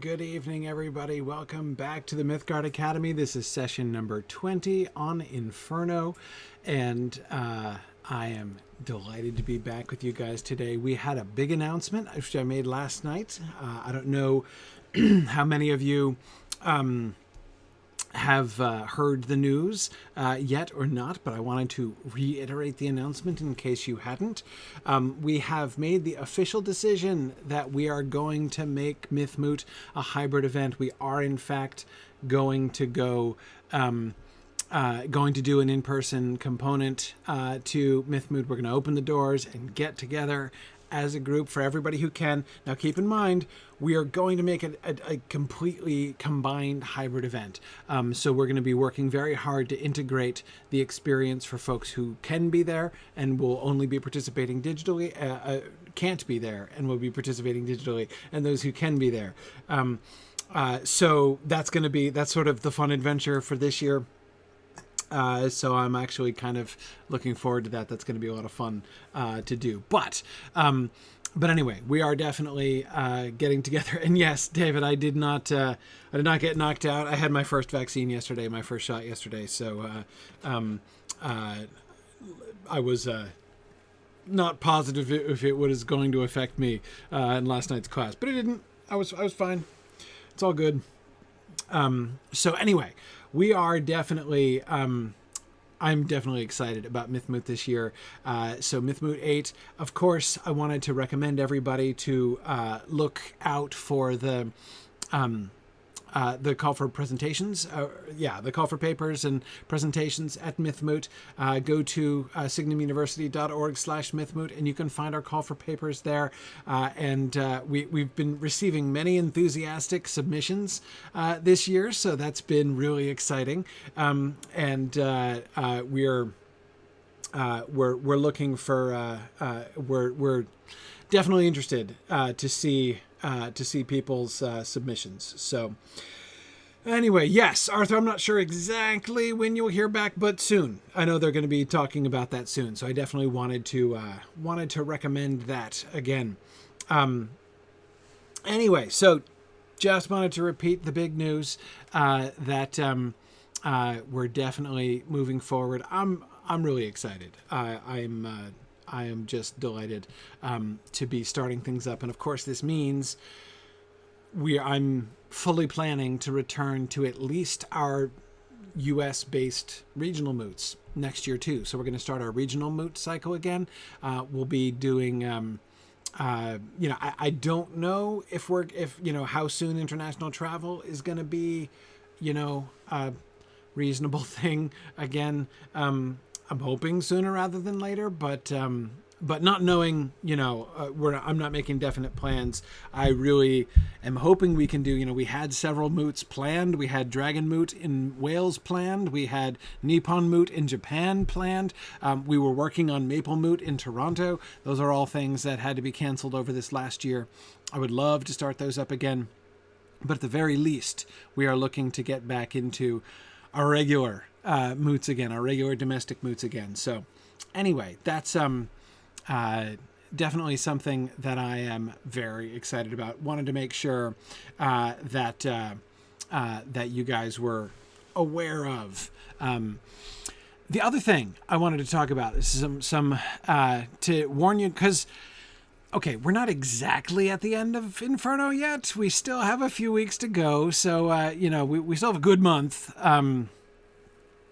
good evening, everybody. Welcome back to the Mythgard Academy. This is session number 20 on Inferno, and I am delighted to be back with you guys today. We had a big announcement, which I made last night. I don't know how many of you have heard the news yet or not, but I wanted to reiterate the announcement in case you hadn't. We have made the official decision that we are going to make Mythmoot a hybrid event. We are, in fact, going to do an in-person component to Mythmoot. We're going to open the doors and get together as a group for everybody who can. Now, keep in mind, we are going to make it a completely combined hybrid event. So we're going to be working very hard to integrate the experience for folks who can be there and will only be participating digitally, can't be there and will be participating digitally, and those who can be there. So that's sort of the fun adventure for this year. So I'm actually kind of looking forward to that. That's going to be a lot of fun to do. But anyway, we are definitely getting together. And yes, David, I did not get knocked out. I had my first vaccine yesterday, my first shot yesterday. So I was not positive if it was going to affect me in last night's class, but it didn't. I was fine. It's all good. So anyway, we are definitely, I'm definitely excited about Mythmoot this year. So Mythmoot 8, of course, I wanted to recommend everybody to look out for the call for presentations. The call for papers and presentations at Mythmoot. Go to signumuniversity.org/Mythmoot, and you can find our call for papers there. We've been receiving many enthusiastic submissions this year, so that's been really exciting. We're looking for we're definitely interested to see people's submissions. So anyway, yes, Arthur, I'm not sure exactly when you'll hear back, but soon. I know they're going to be talking about that soon, so I definitely wanted to recommend that again. Anyway, so just wanted to repeat the big news that we're definitely moving forward. I'm really excited. I am just delighted to be starting things up. And of course, this means I'm fully planning to return to at least our US-based regional moots next year too. So we're going to start our regional moot cycle again. We'll be doing, I don't know if how soon international travel is going to be, a reasonable thing again. I'm hoping sooner rather than later, but not knowing, I'm not making definite plans. I really am hoping we can do, we had several moots planned. We had Dragon Moot in Wales planned. We had Nippon Moot in Japan planned. We were working on Maple Moot in Toronto. Those are all things that had to be canceled over this last year. I would love to start those up again. But at the very least, we are looking to get back into our regular moots again, our regular domestic moots again. So anyway, that's definitely something that I am very excited about. Wanted to make sure that you guys were aware of. The other thing I wanted to talk about is some to warn you, because okay, we're not exactly at the end of Inferno yet. We still have a few weeks to go. So, we still have a good month.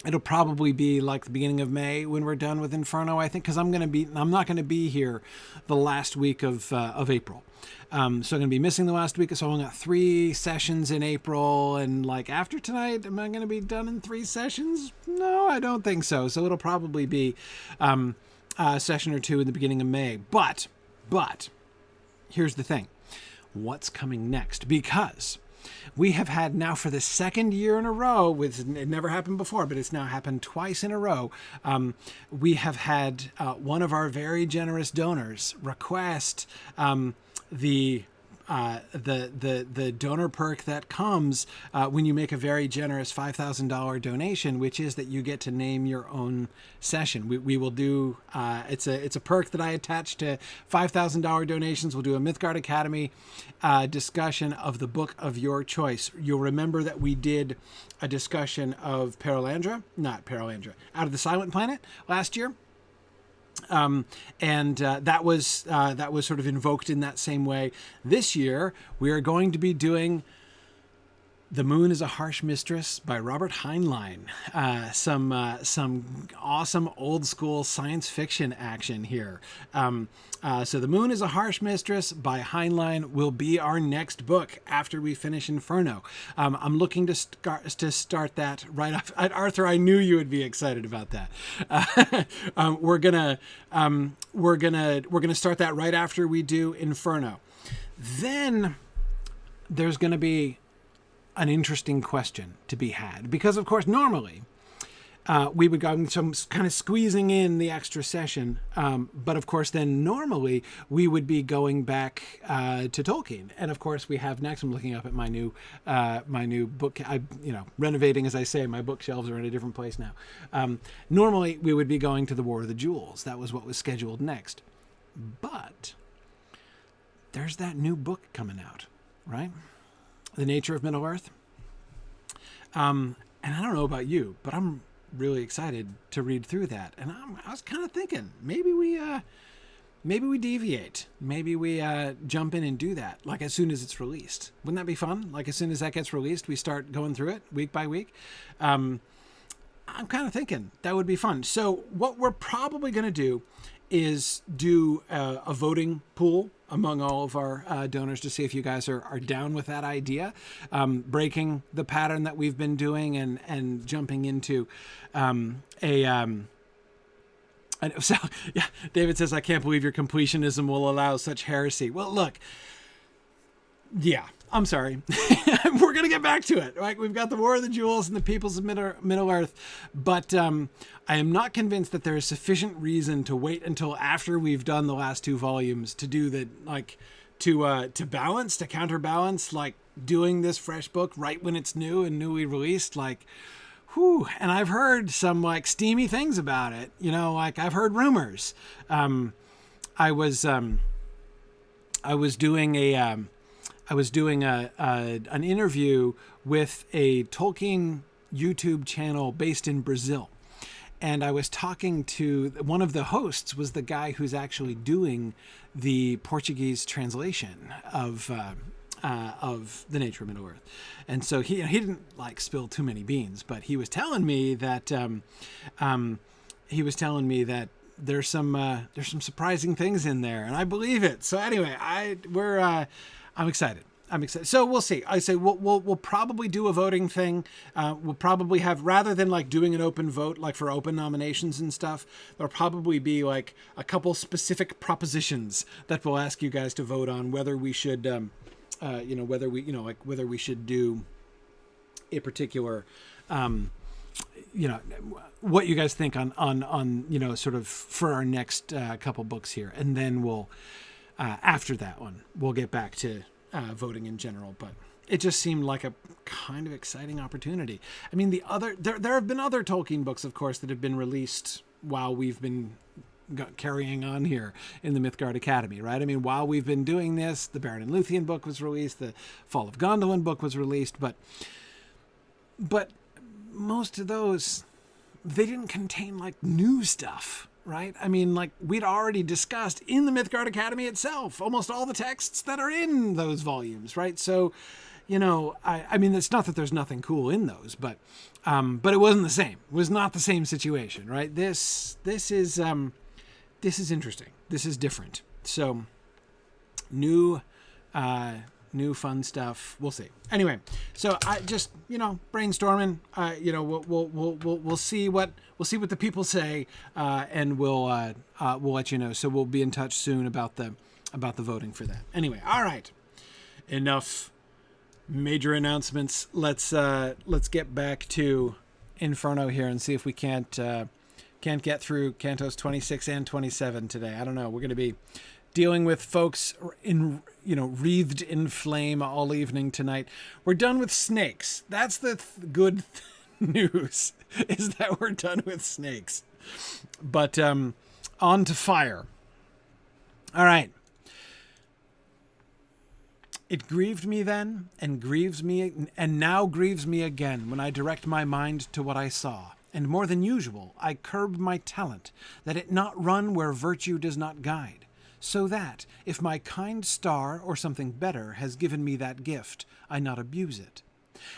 It'll probably be like the beginning of May when we're done with Inferno, I think, because I'm not going to be here the last week of April. So I'm going to be missing the last week. So I only got 3 sessions in April. And like after tonight, am I going to be done in 3 sessions? No, I don't think so. So it'll probably be a session or 2 in the beginning of May. But here's the thing. What's coming next? Because we have had now for the second year in a row, it never happened before, but it's now happened twice in a row. We have had one of our very generous donors request the the donor perk that comes when you make a very generous $5,000 donation, which is that you get to name your own session. We will do it's a perk that I attach to $5,000 donations. We'll do a Mythgard Academy discussion of the book of your choice. You'll remember that we did a discussion of Out of the Silent Planet last year. That was sort of invoked in that same way. This year, we are going to be doing The Moon is a Harsh Mistress by Robert Heinlein. Some awesome old school science fiction action here. So The Moon is a Harsh Mistress by Heinlein will be our next book after we finish Inferno. I'm looking to start that right off. Arthur, I knew you would be excited about that. We're gonna start that right after we do Inferno. Then there's gonna be an interesting question to be had, because of course normally we would go some kind of squeezing in the extra session, but of course then normally we would be going back to Tolkien, and of course we have next. I'm looking up at my new book. Renovating, as I say, my bookshelves are in a different place now. Normally we would be going to the War of the Jewels. That was what was scheduled next, but there's that new book coming out, right? The Nature of Middle-earth. And I don't know about you, but I'm really excited to read through that. And I was kind of thinking maybe we deviate. Maybe we jump in and do that like as soon as it's released. Wouldn't that be fun? Like as soon as that gets released, we start going through it week by week. I'm kind of thinking that would be fun. So what we're probably going to do is do a voting pool among all of our donors to see if you guys are down with that idea, breaking the pattern that we've been doing and jumping into so yeah, David says, I can't believe your completionism will allow such heresy. Well, look, yeah, I'm sorry. We're going to get back to it, right? We've got the War of the Jewels and the Peoples of Middle-earth, but I am not convinced that there is sufficient reason to wait until after we've done the last two volumes to do the, to counterbalance, like doing this fresh book right when it's new and newly released, like, whew. And I've heard some like steamy things about it, I've heard rumors. I was doing an interview with a Tolkien YouTube channel based in Brazil. And I was talking to one of the hosts, was the guy who's actually doing the Portuguese translation of The Nature of Middle-earth. And so he didn't spill too many beans, but he was telling me that there's some surprising things in there, and I believe it. So anyway, I'm excited. So we'll see. I say we'll probably do a voting thing. We'll probably have, rather than doing an open vote, for open nominations and stuff, there'll probably be a couple specific propositions that we'll ask you guys to vote on, whether we should, whether we should do a particular, what you guys think on sort of for our next couple books here. And then we'll, after that one, we'll get back to voting in general, but it just seemed like a kind of exciting opportunity. I mean, there have been other Tolkien books, of course, that have been released while we've been carrying on here in the Mythgard Academy, right? I mean, while we've been doing this, the Beren and Luthien book was released, the Fall of Gondolin book was released, but most of those, they didn't contain new stuff. Right? I mean, we'd already discussed in the Mythgard Academy itself, almost all the texts that are in those volumes, right? So, I mean, it's not that there's nothing cool in those, but it wasn't the same. It was not the same situation, right? This is interesting. This is different. So, new fun stuff. We'll see. Anyway, so I just brainstorming. We'll see what the people say, and we'll let you know. So we'll be in touch soon about the voting for that. Anyway, all right. Enough major announcements. Let's get back to Inferno here and see if we can't get through Cantos 26 and 27 today. I don't know. We're going to be dealing with folks wreathed in flame all evening tonight. We're done with snakes. That's the good news, is that we're done with snakes. But on to fire. All right. It grieved me then, and grieves me, and now grieves me again, when I direct my mind to what I saw. And more than usual, I curb my talent, that it not run where virtue does not guide. So that, if my kind star, or something better, has given me that gift, I not abuse it.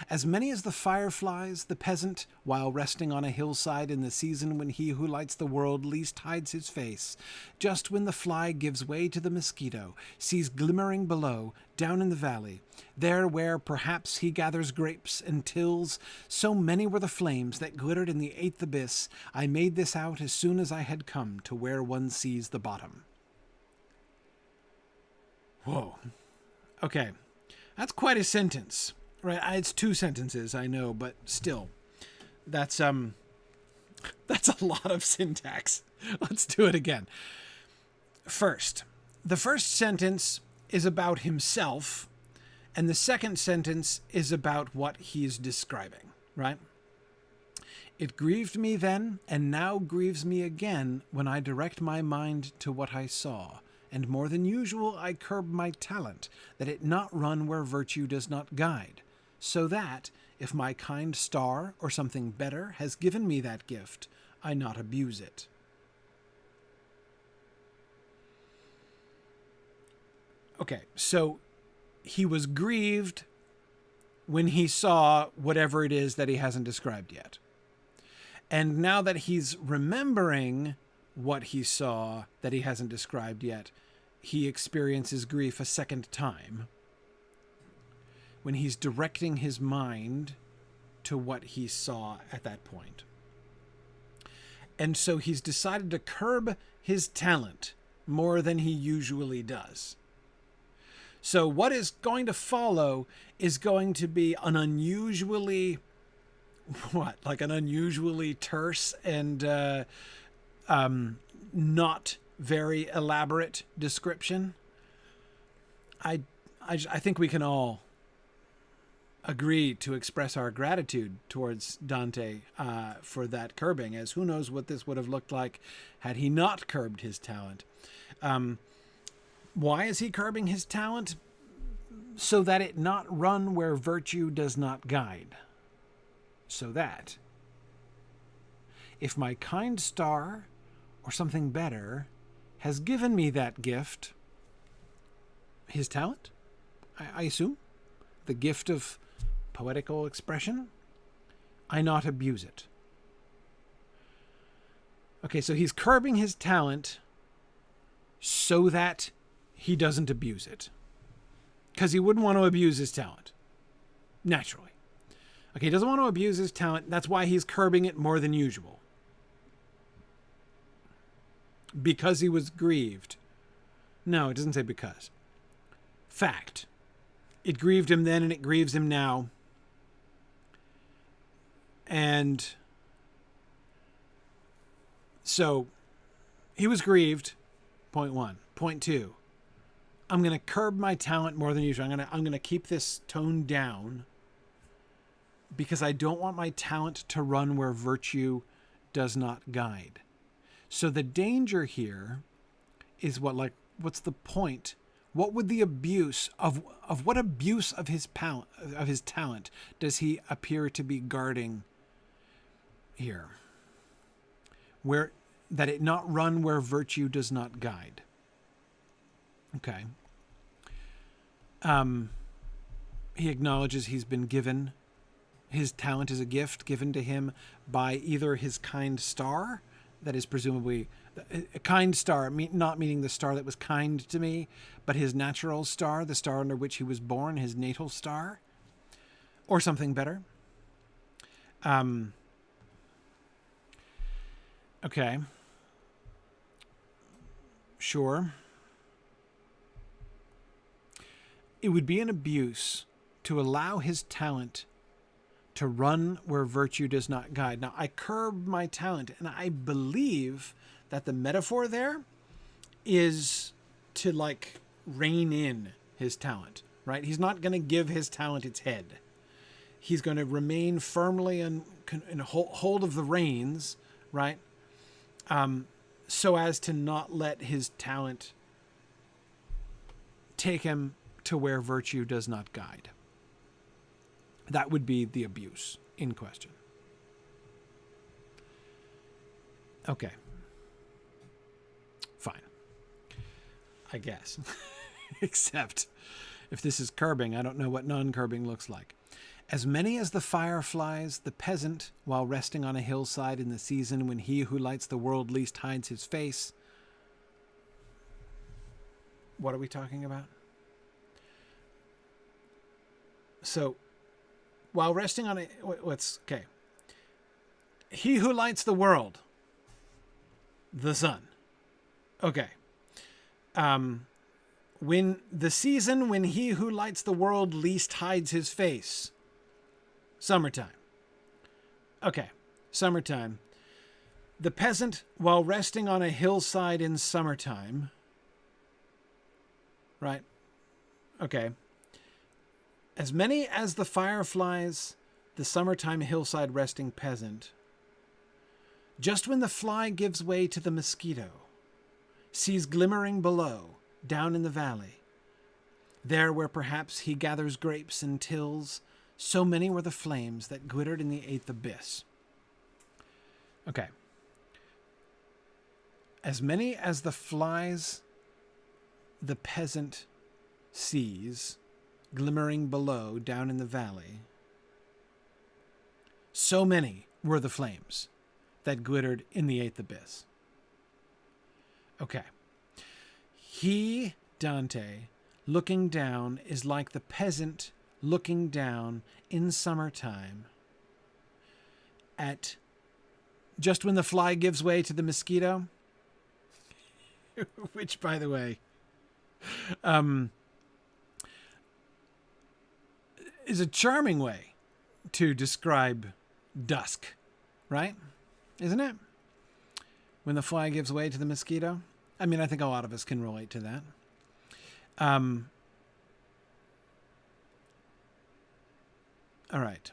As many as the fireflies, the peasant, while resting on a hillside in the season when he who lights the world least hides his face, just when the fly gives way to the mosquito, sees glimmering below, down in the valley, there where perhaps he gathers grapes and tills, so many were the flames that glittered in the eighth abyss, I made this out as soon as I had come to where one sees the bottom. Whoa. Okay. That's quite a sentence. Right, it's 2 sentences, I know, but still, that's a lot of syntax. Let's do it again. First, the first sentence is about himself, and the second sentence is about what he's describing, right? It grieved me then, and now grieves me again, when I direct my mind to what I saw. And more than usual I curb my talent, that it not run where virtue does not guide. So that, if my kind star, or something better, has given me that gift, I not abuse it. Okay, so he was grieved when he saw whatever it is that he hasn't described yet. And now that he's remembering what he saw that he hasn't described yet, he experiences grief a second time, when he's directing his mind to what he saw at that point. And so he's decided to curb his talent more than he usually does. So what is going to follow is going to be an unusually, like an unusually terse and not very elaborate description. I think we can all agree to express our gratitude towards Dante for that curbing, as who knows what this would have looked like had he not curbed his talent. Why is he curbing his talent? So that it not run where virtue does not guide. So that, if my kind star, or something better, has given me that gift, his talent, I assume, the gift of poetical expression, I not abuse it. Okay, so he's curbing his talent so that he doesn't abuse it. Because he wouldn't want to abuse his talent. Naturally. Okay, he doesn't want to abuse his talent. That's why he's curbing it more than usual. Because he was grieved. No, it doesn't say because. Fact. It grieved him then and it grieves him now. And so he was grieved, point 1. Point 2, I'm going to curb my talent more than usual. I'm going to keep this tone down because I don't want my talent to run where virtue does not guide. So the danger here is what's the point? What would the abuse of what abuse of his talent does he appear to be guarding here? Where that it not run where virtue does not guide. Okay. He acknowledges he's been given his talent is a gift given to him by either his kind star, that is presumably a kind star, not meaning the star that was kind to me, but his natural star, the star under which he was born, his natal star, or something better. Okay. Sure. It would be an abuse to allow his talent to run where virtue does not guide. Now, I curb my talent, and I believe that the metaphor there is to like rein in his talent, right? He's not going to give his talent its head. He's going to remain firmly in hold of the reins, right? So as to not let his talent take him to where virtue does not guide. That would be the abuse in question. Okay. Fine. I guess. Except, if this is curbing, I don't know what non-curbing looks like. As many as the fireflies, the peasant, while resting on a hillside in the season when he who lights the world least hides his face. What are we talking about? So, while resting on a... Okay. He who lights the world. The sun. Okay. When the season when he who lights the world least hides his face. Summertime. Okay. Summertime. The peasant, while resting on a hillside in summertime. Right? Okay. As many as the fireflies, the summertime hillside resting peasant. Just when the fly gives way to the mosquito, sees glimmering below, down in the valley. There where perhaps he gathers grapes and tills, so many were the flames that glittered in the eighth abyss. Okay. As many as the flies the peasant sees, glimmering below, down in the valley, so many were the flames that glittered in the eighth abyss. Okay. He, Dante, looking down, is like the peasant looking down in summertime at just when the fly gives way to the mosquito, which, by the way, is a charming way to describe dusk, right? Isn't it? When the fly gives way to the mosquito. I mean, I think a lot of us can relate to that. All right.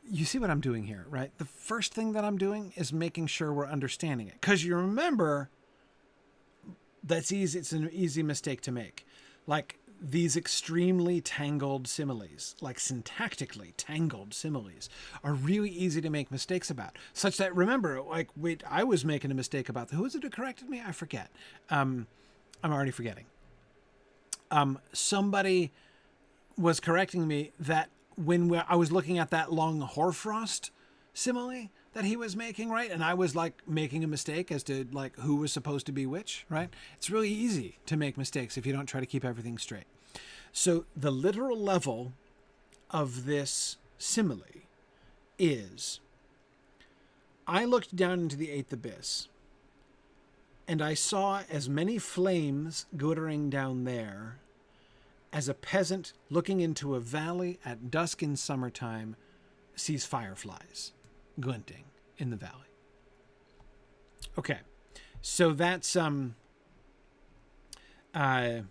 You see what I'm doing here, right? The first thing that I'm doing is making sure we're understanding it. Because you remember, that's easy. It's an easy mistake to make. Like these extremely tangled similes, like syntactically tangled similes, are really easy to make mistakes about. Such that, remember, like, wait, I was making a mistake about who was it who corrected me? I forget. I'm already forgetting. Somebody was correcting me that when I was looking at that long hoarfrost simile that he was making, right? And I was like making a mistake as to like who was supposed to be which, right? It's really easy to make mistakes if you don't try to keep everything straight. So the literal level of this simile is, I looked down into the eighth abyss and I saw as many flames glittering down there as a peasant looking into a valley at dusk in summertime sees fireflies glinting in the valley. Okay, so that's the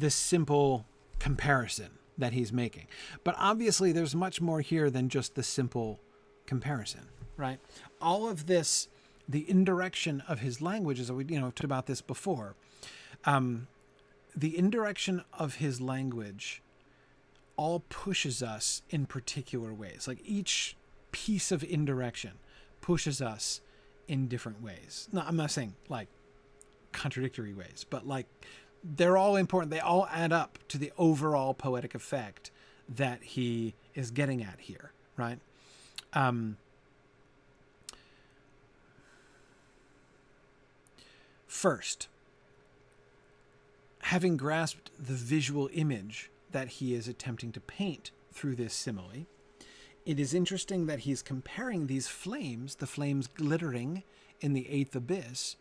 simple comparison that he's making. But obviously there's much more here than just the simple comparison, right? All of this, the indirection of his language, as we talked about this before, the indirection of his language all pushes us in particular ways. Like each piece of indirection pushes us in different ways. No, I'm not saying like contradictory ways, but like they're all important. They all add up to the overall poetic effect that he is getting at here, right? First, having grasped the visual image that he is attempting to paint through this simile, it is interesting that he's comparing these flames, the flames glittering in the eighth abyss,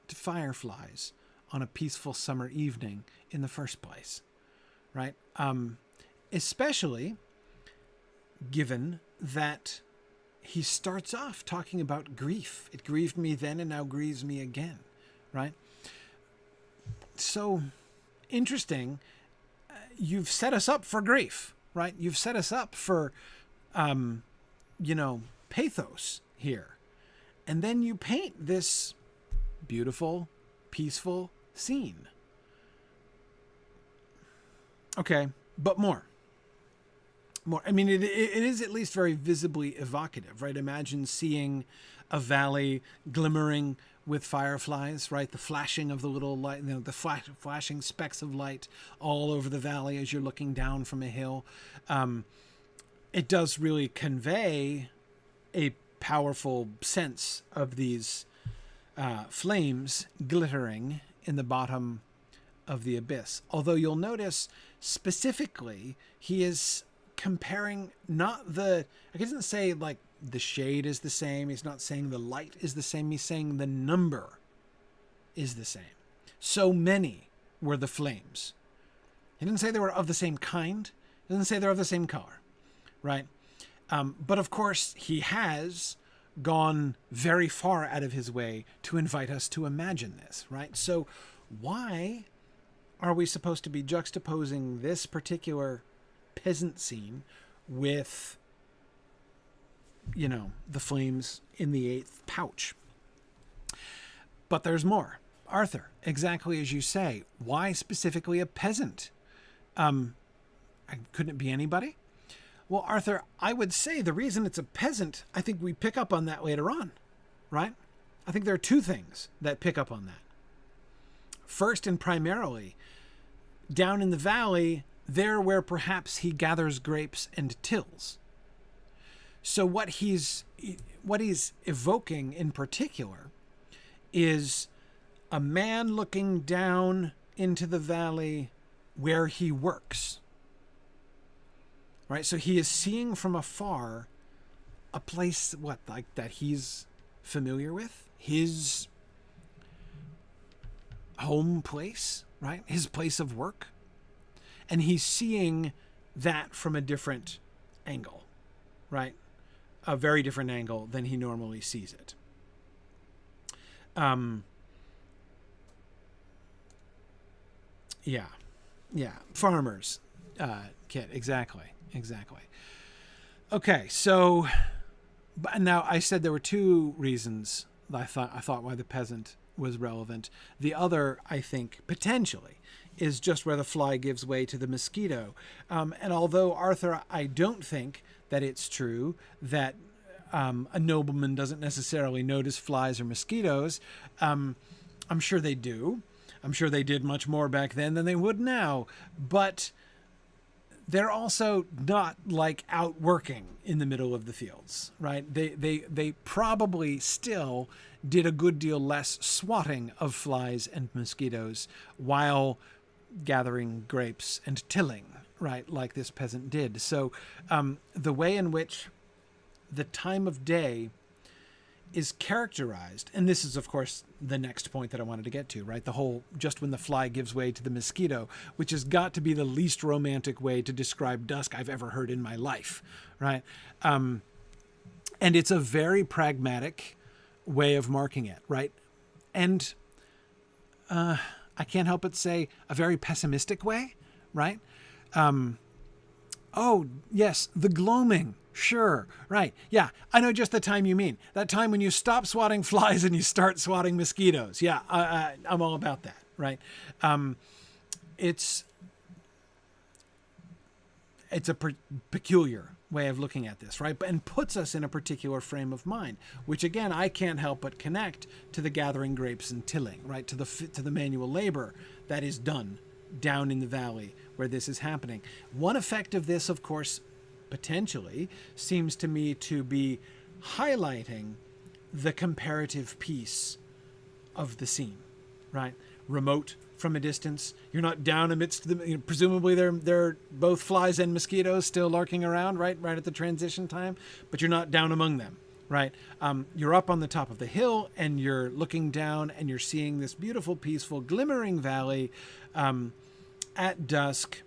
to fireflies on a peaceful summer evening in the first place, right? Especially given that he starts off talking about grief. It grieved me then and now grieves me again, right? So interesting. You've set us up for grief, right? You've set us up for, pathos here. And then you paint this beautiful, peaceful scene. Okay, but more. I mean, it is at least very visibly evocative, right? Imagine seeing a valley glimmering with fireflies, right? The flashing of the little light, the flashing specks of light all over the valley as you're looking down from a hill. It does really convey a powerful sense of these flames glittering in the bottom of the abyss. Although you'll notice specifically, he is comparing not the, he doesn't say like the shade is the same. He's not saying the light is the same. He's saying the number is the same. So many were the flames. He didn't say they were of the same kind. He doesn't say they're of the same color, right? But of course, he has gone very far out of his way to invite us to imagine this, right? So why are we supposed to be juxtaposing this particular peasant scene with, the flames in the eighth pouch? But there's more. Arthur, exactly as you say, why specifically a peasant? Couldn't it be anybody? Well, Arthur, I would say the reason it's a peasant, I think we pick up on that later on, right? I think there are two things that pick up on that. First and primarily, down in the valley, there where perhaps he gathers grapes and tills. So what he's evoking in particular is a man looking down into the valley where he works. Right? So he is seeing from afar a place, that he's familiar with, his home place, right? His place of work. And he's seeing that from a different angle, right? A very different angle than he normally sees it. Yeah. Farmers, Kit, exactly. Okay, so but now I said there were two reasons I thought why the peasant was relevant. The other, I think, potentially, is just where the fly gives way to the mosquito. And although, Arthur, I don't think that it's true that a nobleman doesn't necessarily notice flies or mosquitoes, I'm sure they do. I'm sure they did much more back then than they would now. But they're also not like out working in the middle of the fields, right? They probably still did a good deal less swatting of flies and mosquitoes while gathering grapes and tilling, right? Like this peasant did. So the way in which the time of day is characterized, and this is, of course, the next point that I wanted to get to, right? The whole just when the fly gives way to the mosquito, which has got to be the least romantic way to describe dusk I've ever heard in my life, right? And it's a very pragmatic way of marking it, right? And I can't help but say a very pessimistic way, right? Oh, yes, the gloaming. Sure. Right. Yeah. I know just the time you mean. That time when you stop swatting flies and you start swatting mosquitoes. Yeah. I'm all about that. Right. It's a peculiar way of looking at this, right? And puts us in a particular frame of mind, which again, I can't help but connect to the gathering grapes and tilling, right? To the manual labor that is done down in the valley where this is happening. One effect of this, of course, potentially seems to me to be highlighting the comparative peace of the scene, right? Remote from a distance. You're not down amidst the, presumably they're both flies and mosquitoes still lurking around, right at the transition time, but you're not down among them, right? You're up on the top of the hill and you're looking down and you're seeing this beautiful, peaceful, glimmering valley at dusk.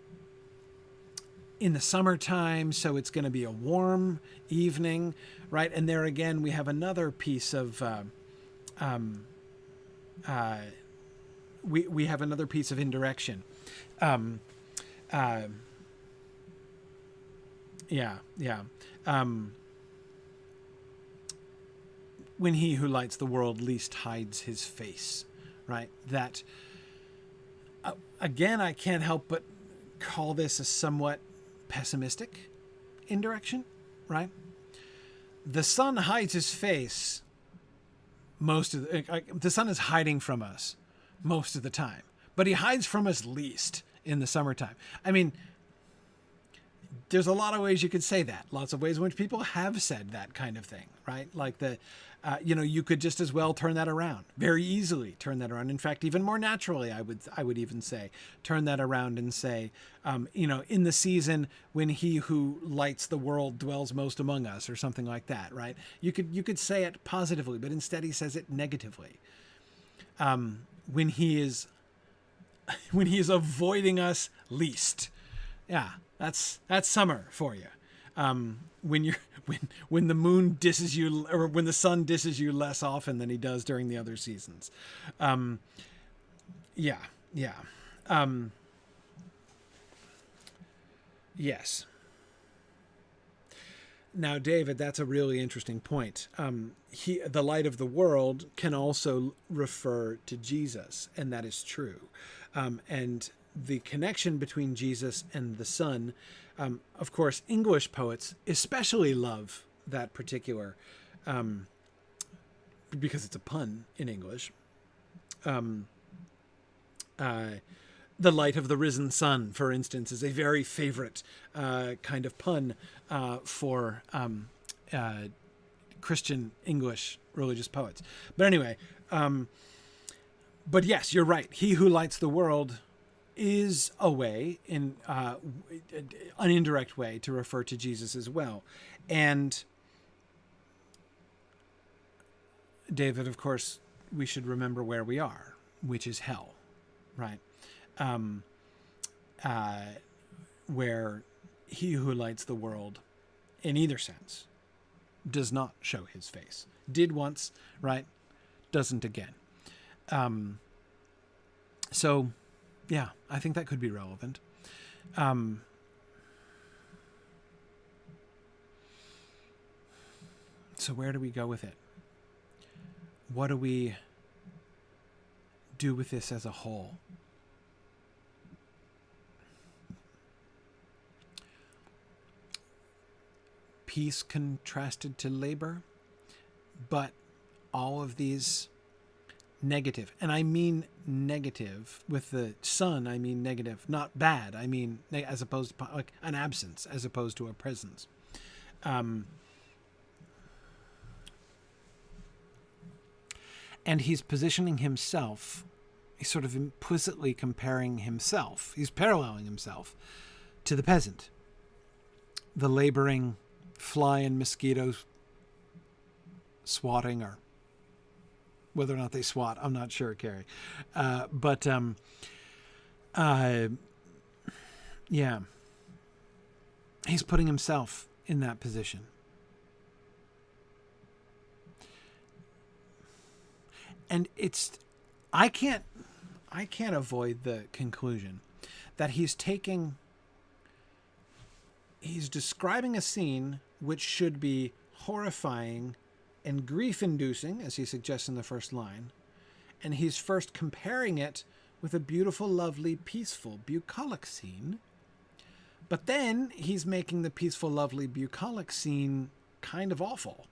in the summertime, so it's going to be a warm evening, right? And there again, we have another piece of we have another piece of indirection. When he who lights the world least hides his face, right? That again, I can't help but call this a somewhat pessimistic indirection, right? The sun hides his face most of the sun is hiding from us most of the time, but he hides from us least in the summertime. I mean, there's a lot of ways you could say that. Lots of ways in which people have said that kind of thing, right? Like you could just as well turn that around, very easily turn that around. In fact, even more naturally, I would even say, turn that around and say, in the season when he who lights the world dwells most among us, or something like that, right? You could say it positively, but instead he says it negatively. When he is avoiding us least. Yeah, that's summer for you. When the moon disses you, or when the sun disses you less often than he does during the other seasons. Yes. Now, David, that's a really interesting point. The light of the world can also refer to Jesus, and that is true. And the connection between Jesus and the sun, of course, English poets especially love that particular, because it's a pun in English. The light of the risen sun, for instance, is a very favorite kind of pun for Christian English religious poets. But anyway, but yes, you're right. He who lights the world is a way, in an indirect way, to refer to Jesus as well. And David, of course, we should remember where we are, which is hell, right? Where he who lights the world, in either sense, does not show his face. Did once, right? Doesn't again. So, yeah, I think that could be relevant. So where do we go with it? What do we do with this as a whole? Peace contrasted to labor, but all of these negative, and I mean negative with the sun, I mean negative, not bad, I mean as opposed to like an absence as opposed to a presence. And he's positioning himself, he's sort of implicitly comparing himself, he's paralleling himself to the peasant, the laboring fly and mosquitoes swatting, or whether or not they swat, I'm not sure, Carrie. Yeah, he's putting himself in that position. And I can't avoid the conclusion that he's describing a scene which should be horrifying and grief-inducing, as he suggests in the first line, and he's first comparing it with a beautiful, lovely, peaceful, bucolic scene, but then he's making the peaceful, lovely, bucolic scene kind of awful,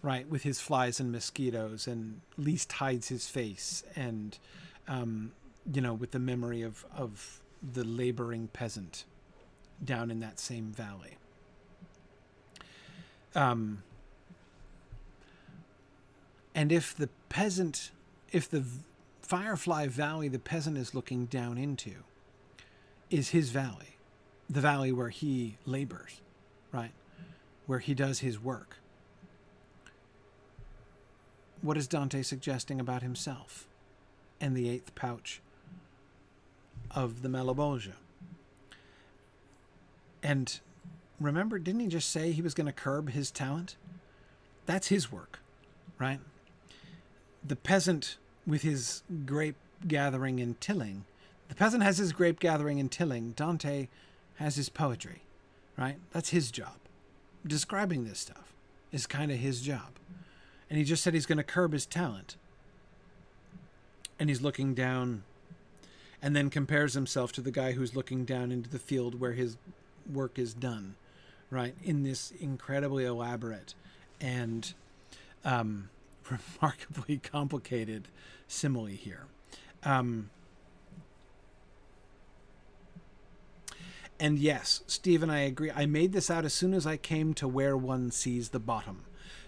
right, with his flies and mosquitoes, and least hides his face, and with the memory of the laboring peasant down in that same valley. And if the Firefly Valley the peasant is looking down into is his valley, the valley where he labors, right, where he does his work, what is Dante suggesting about himself and the eighth pouch of the Malebolgia? And remember, didn't he just say he was going to curb his talent? That's his work, right? The peasant with his grape gathering and tilling. The peasant has his grape gathering and tilling. Dante has his poetry, right? That's his job. Describing this stuff is kind of his job. And he just said he's going to curb his talent. And he's looking down and then compares himself to the guy who's looking down into the field where his work is done, right? In this incredibly elaborate and remarkably complicated simile here. And yes, Steve and I agree. I made this out as soon as I came to where one sees the bottom.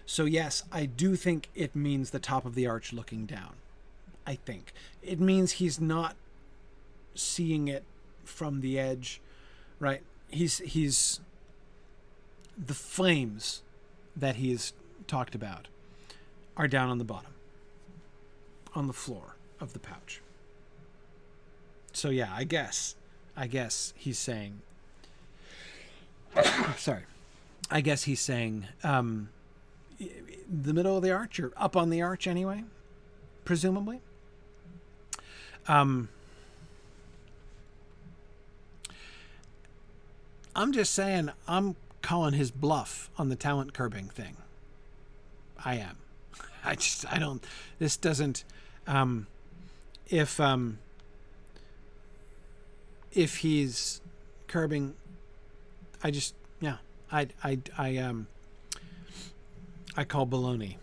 So yes, I do think it means the top of the arch looking down. I think it means he's not seeing it from the edge, right? He's the flames that he's talked about are down on the bottom, on the floor of the pouch. So yeah, I guess he's saying, sorry, I guess he's saying the middle of the arch, or up on the arch anyway, presumably. I'm just saying, I'm calling his bluff on the talent curbing thing. I am. I don't, this doesn't, if he's curbing, I call baloney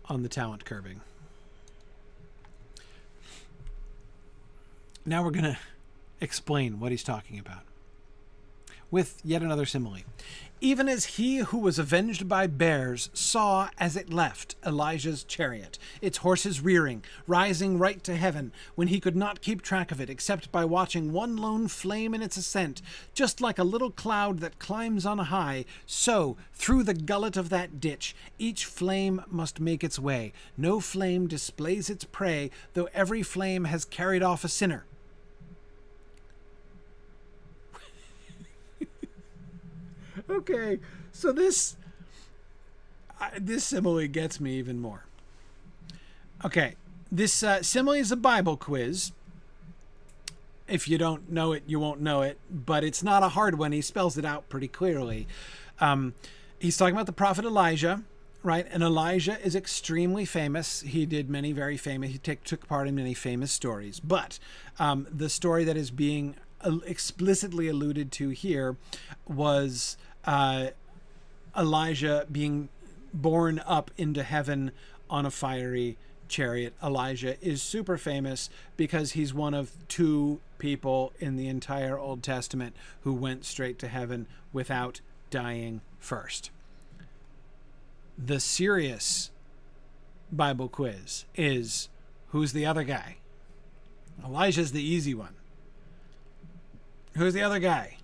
on the talent curbing. Now we're going to explain what he's talking about with yet another simile. Even as he who was avenged by bears saw as it left Elijah's chariot, its horses rearing, rising right to heaven, when he could not keep track of it except by watching one lone flame in its ascent, just like a little cloud that climbs on high, so through the gullet of that ditch each flame must make its way. No flame displays its prey, though every flame has carried off a sinner. Okay, so this simile gets me even more. Okay, this simile is a Bible quiz. If you don't know it, you won't know it, but it's not a hard one. He spells it out pretty clearly. He's talking about the prophet Elijah, right? And Elijah is extremely famous. He did many very famous, he took part in many famous stories. But the story that is being explicitly alluded to here was Elijah being borne up into heaven on a fiery chariot. Elijah is super famous because he's one of two people in the entire Old Testament who went straight to heaven without dying first. The serious Bible quiz is, who's the other guy? Elijah's the easy one. Who's the other guy?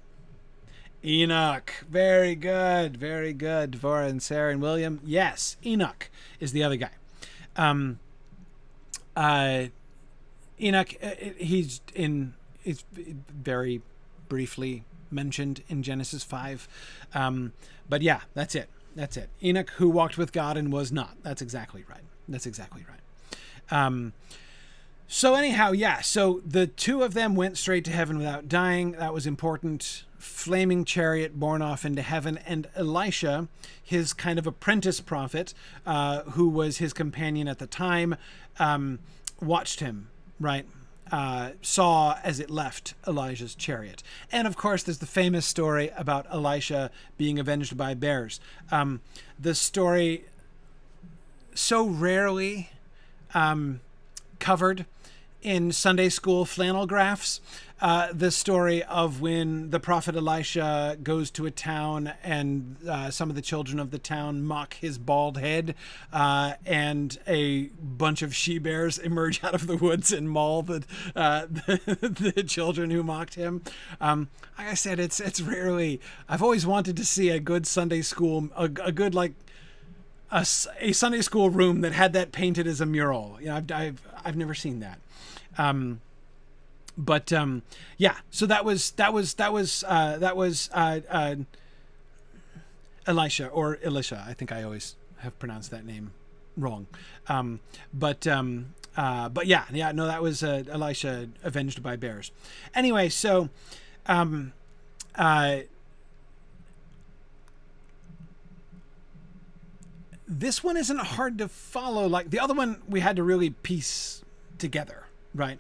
Enoch. Very good. Very good. Devorah and Sarah and William. Yes, Enoch is the other guy. Enoch, he's very briefly mentioned in Genesis 5. But yeah, that's it. That's it. Enoch, who walked with God and was not. That's exactly right. That's exactly right. So anyhow, yeah, so the two of them went straight to heaven without dying. That was important. Flaming chariot borne off into heaven. And Elisha, his kind of apprentice prophet, who was his companion at the time, watched him, right? Saw as it left Elijah's chariot. And of course, there's the famous story about Elisha being avenged by bears. The story so rarely covered in Sunday school flannel graphs, the story of when the prophet Elisha goes to a town and some of the children of the town mock his bald head, and a bunch of she-bears emerge out of the woods and maul the children who mocked him. Like I said, it's rarely. I've always wanted to see a good Sunday school, a good like a Sunday school room that had that painted as a mural. You know, I've never seen that. But yeah, so that was Elisha or Elisha. I think I always have pronounced that name wrong. But yeah, no, that was Elisha avenged by bears. Anyway, so this one isn't hard to follow. Like the other one, we had to really piece together, right?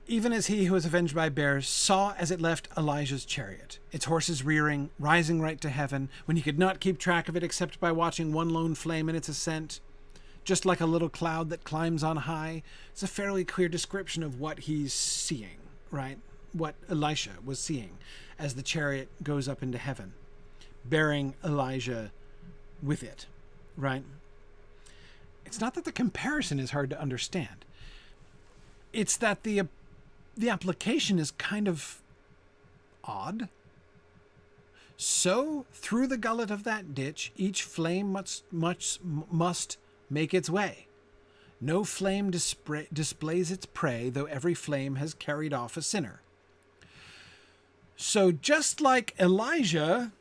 Even as he who was avenged by bears saw as it left Elijah's chariot, its horses rearing, rising right to heaven, when he could not keep track of it except by watching one lone flame in its ascent, just like a little cloud that climbs on high. It's a fairly clear description of what he's seeing, right? What Elisha was seeing as the chariot goes up into heaven, bearing Elijah with it, right? It's not that the comparison is hard to understand. It's that the application is kind of odd. So, through the gullet of that ditch, each flame must make its way. No flame displays its prey, though every flame has carried off a sinner. So, just like Elijah,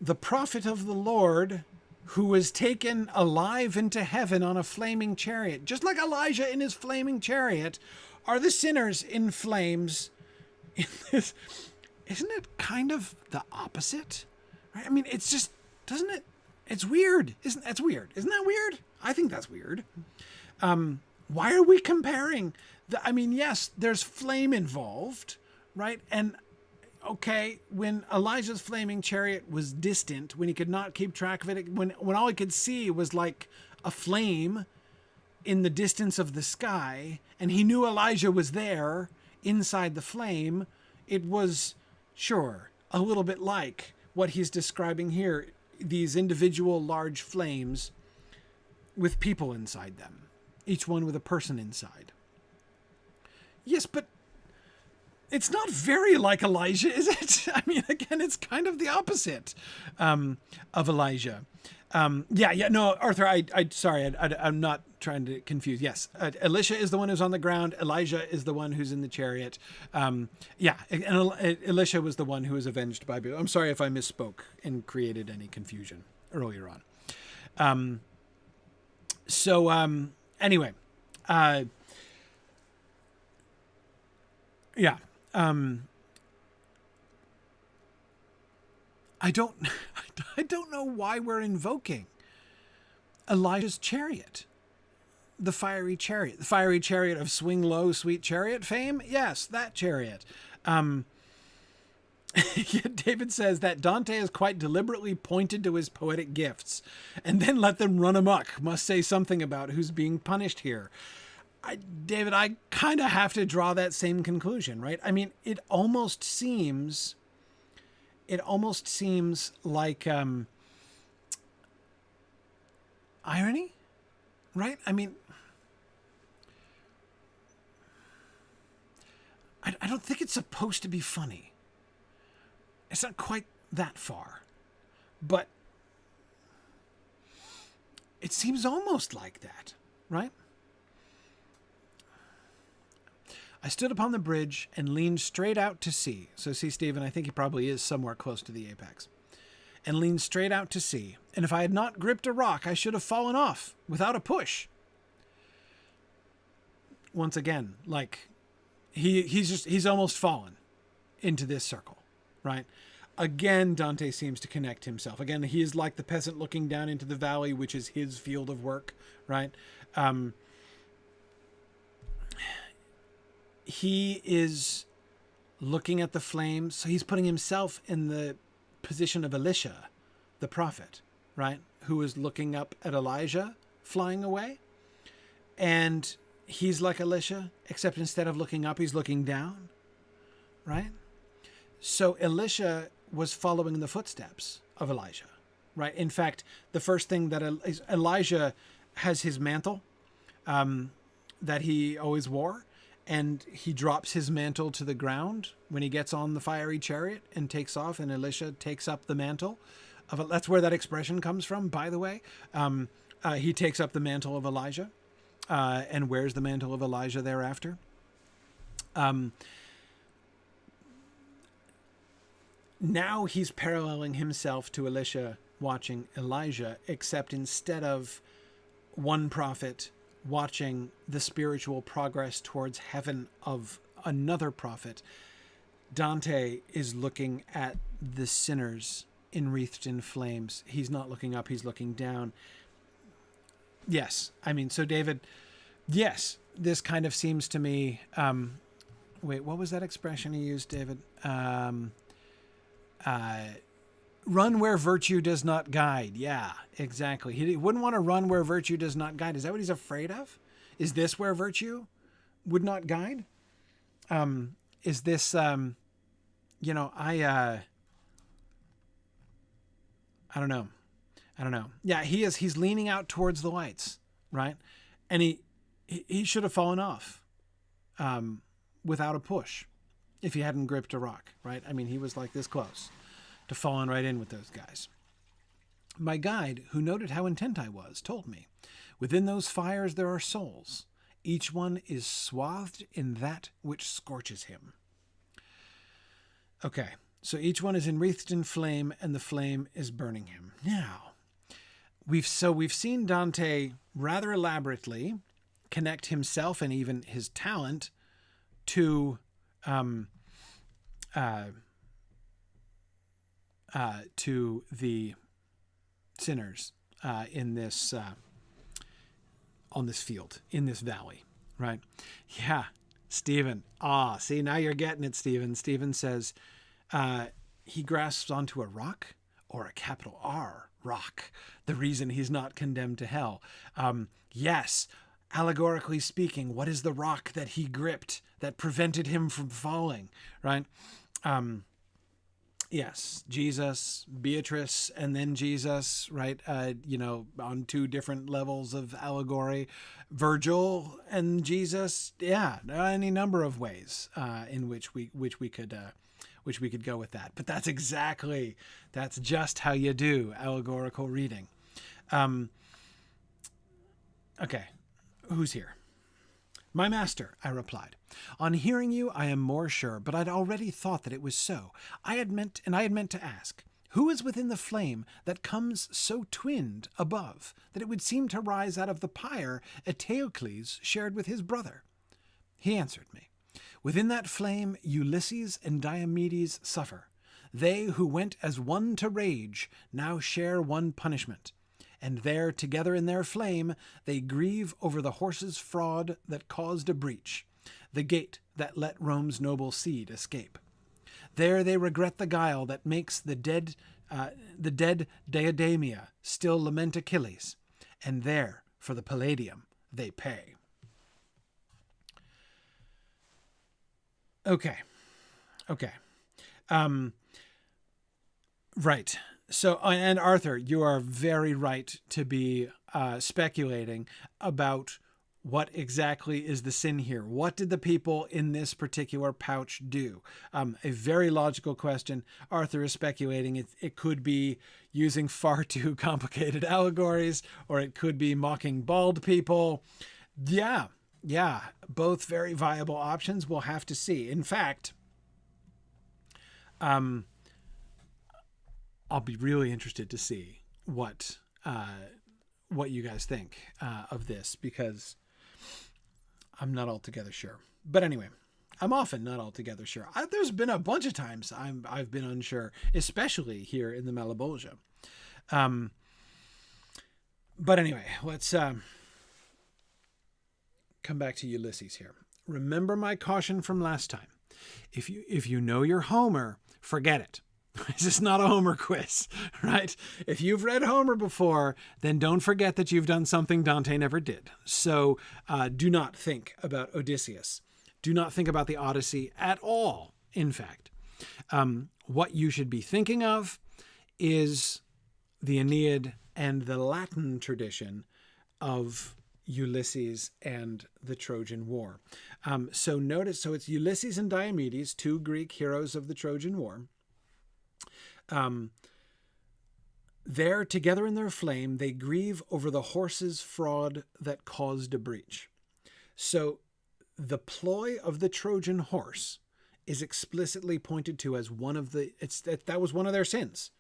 the prophet of the Lord, who was taken alive into heaven on a flaming chariot, just like Elijah in his flaming chariot, are the sinners in flames in this. Isn't it kind of the opposite? Right? I mean, it's just, doesn't it? It's weird. That's weird? Isn't that weird? I think that's weird. Why are we comparing? I mean, yes, there's flame involved, right? And okay, when Elijah's flaming chariot was distant, when he could not keep track of it, when all he could see was like a flame in the distance of the sky, and he knew Elijah was there inside the flame, it was, sure, a little bit like what he's describing here, these individual large flames with people inside them, each one with a person inside. Yes, but it's not very like Elijah, is it? I mean, again, it's kind of the opposite of Elijah. No, Arthur, I'm not trying to confuse. Yes, Elisha is the one who's on the ground. Elijah is the one who's in the chariot. And Elisha was the one who was avenged by bears. I'm sorry if I misspoke and created any confusion earlier on. Anyway, yeah. I don't know why we're invoking Elijah's chariot, the fiery chariot of swing low, sweet chariot fame. Yes, that chariot. David says that Dante has quite deliberately pointed to his poetic gifts and then let them run amok. Must say something about who's being punished here. David, I kind of have to draw that same conclusion, right? I mean, it almost seems like irony, right? I mean, I don't think it's supposed to be funny. It's not quite that far, but it seems almost like that, right? I stood upon the bridge and leaned straight out to sea. So see, Stephen, I think he probably is somewhere close to the apex. And leaned straight out to sea. And if I had not gripped a rock, I should have fallen off without a push. Once again, like he's almost fallen into this circle, right? Again, Dante seems to connect himself. Again, he is like the peasant looking down into the valley, which is his field of work, right? He is looking at the flames. So he's putting himself in the position of Elisha, the prophet, right? Who is looking up at Elijah flying away. And he's like Elisha, except instead of looking up, he's looking down, right? So Elisha was following the footsteps of Elijah, right? In fact, the first thing that Elijah has his mantle that he always wore, and he drops his mantle to the ground when he gets on the fiery chariot and takes off, and Elisha takes up the mantle. That's where that expression comes from, by the way. He takes up the mantle of Elijah. and wears the mantle of Elijah thereafter. Now he's paralleling himself to Elisha watching Elijah, except instead of one prophet watching the spiritual progress towards heaven of another prophet, Dante is looking at the sinners enwreathed in flames. He's not looking up, he's looking down. Yes, I mean, so David, yes, this kind of seems to me, wait, what was that expression he used, David? Run where virtue does not guide. Yeah, exactly. He wouldn't want to run where virtue does not guide. Is that what he's afraid of? Is this where virtue would not guide? Is this, you know, I don't know. I don't know. Yeah, he's leaning out towards the lights, right? And he should have fallen off, without a push if he hadn't gripped a rock, right? I mean, he was like this close to falling right in with those guys. My guide, who noted how intent I was, told me, within those fires there are souls. Each one is swathed in that which scorches him. Okay, so each one is enwreathed in flame, and the flame is burning him. Now, we've seen Dante rather elaborately connect himself and even his talent to the sinners in this on this field, in this valley, right? Yeah, Stephen. See, now you're getting it, Stephen. Stephen says he grasps onto a rock, or a capital R, rock, the reason he's not condemned to hell. Yes, allegorically speaking, what is the rock that he gripped that prevented him from falling, right? Yes, Jesus, Beatrice, and then Jesus, right? On two different levels of allegory. Virgil and Jesus, yeah, any number of ways in which we could go with that. But that's just how you do allegorical reading. Okay, who's here? My master, I replied. On hearing you, I am more sure, but I'd already thought that it was so. I had meant to ask, who is within the flame that comes so twinned above that it would seem to rise out of the pyre Eteocles shared with his brother? He answered me, within that flame Ulysses and Diomedes suffer. They who went as one to rage now share one punishment. And there, together in their flame, they grieve over the horse's fraud that caused a breach, the gate that let Rome's noble seed escape. There they regret the guile that makes the dead Diademia still lament Achilles, and there, for the Palladium, they pay. Okay. Right. So, and Arthur, you are very right to be speculating about what exactly is the sin here. What did the people in this particular pouch do? A very logical question. Arthur is speculating it could be using far too complicated allegories, or it could be mocking bald people. Yeah, both very viable options. We'll have to see. In fact, I'll be really interested to see what you guys think of this, because I'm not altogether sure. But anyway, I'm often not altogether sure. There's been a bunch of times I've been unsure, especially here in the Malebolgia. But anyway, let's come back to Ulysses here. Remember my caution from last time. If you know your Homer, forget it. This is not a Homer quiz, right? If you've read Homer before, then don't forget that you've done something Dante never did. So do not think about Odysseus. Do not think about the Odyssey at all, in fact. What you should be thinking of is the Aeneid and the Latin tradition of Ulysses and the Trojan War. So it's Ulysses and Diomedes, two Greek heroes of the Trojan War. There, together in their flame, they grieve over the horse's fraud that caused a breach. So the ploy of the Trojan horse is explicitly pointed to as one of the, that was one of their sins,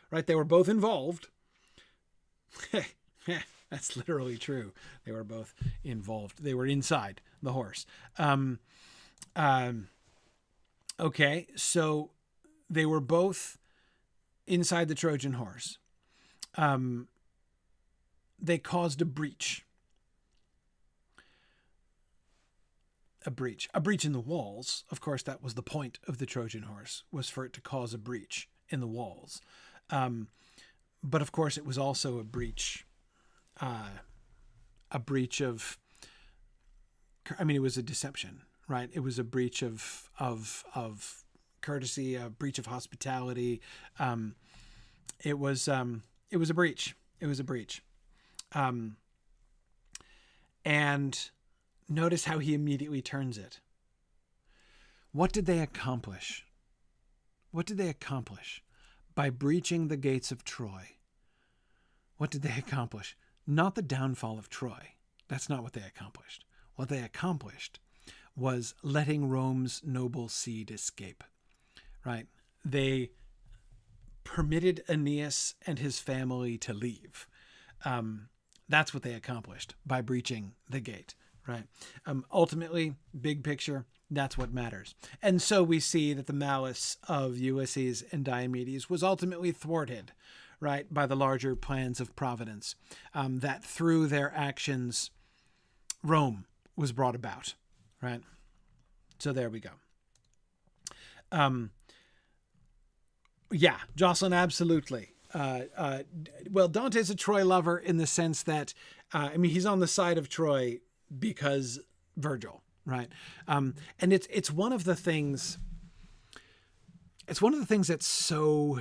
right? They were both involved. That's literally true. They were both involved. They were inside the horse. Okay, so they were both inside the Trojan horse. They caused a breach. A breach in the walls. Of course, that was the point of the Trojan horse, was for it to cause a breach in the walls. But of course, it was also a breach of, I mean, it was a deception, right? It was a breach of courtesy, a breach of hospitality. It was a breach. It was a breach. And notice how he immediately turns it. What did they accomplish? What did they accomplish by breaching the gates of Troy? What did they accomplish? Not the downfall of Troy. That's not what they accomplished. What they accomplished was letting Rome's noble seed escape, right? They permitted Aeneas and his family to leave. That's what they accomplished by breaching the gate, right? Ultimately, big picture, that's what matters. And so we see that the malice of Ulysses and Diomedes was ultimately thwarted, right, by the larger plans of Providence, that through their actions, Rome was brought about, right? So there we go. Yeah, Jocelyn, absolutely. Well, Dante's a Troy lover in the sense that, I mean, he's on the side of Troy because Virgil, right? And it's one of the things, that's so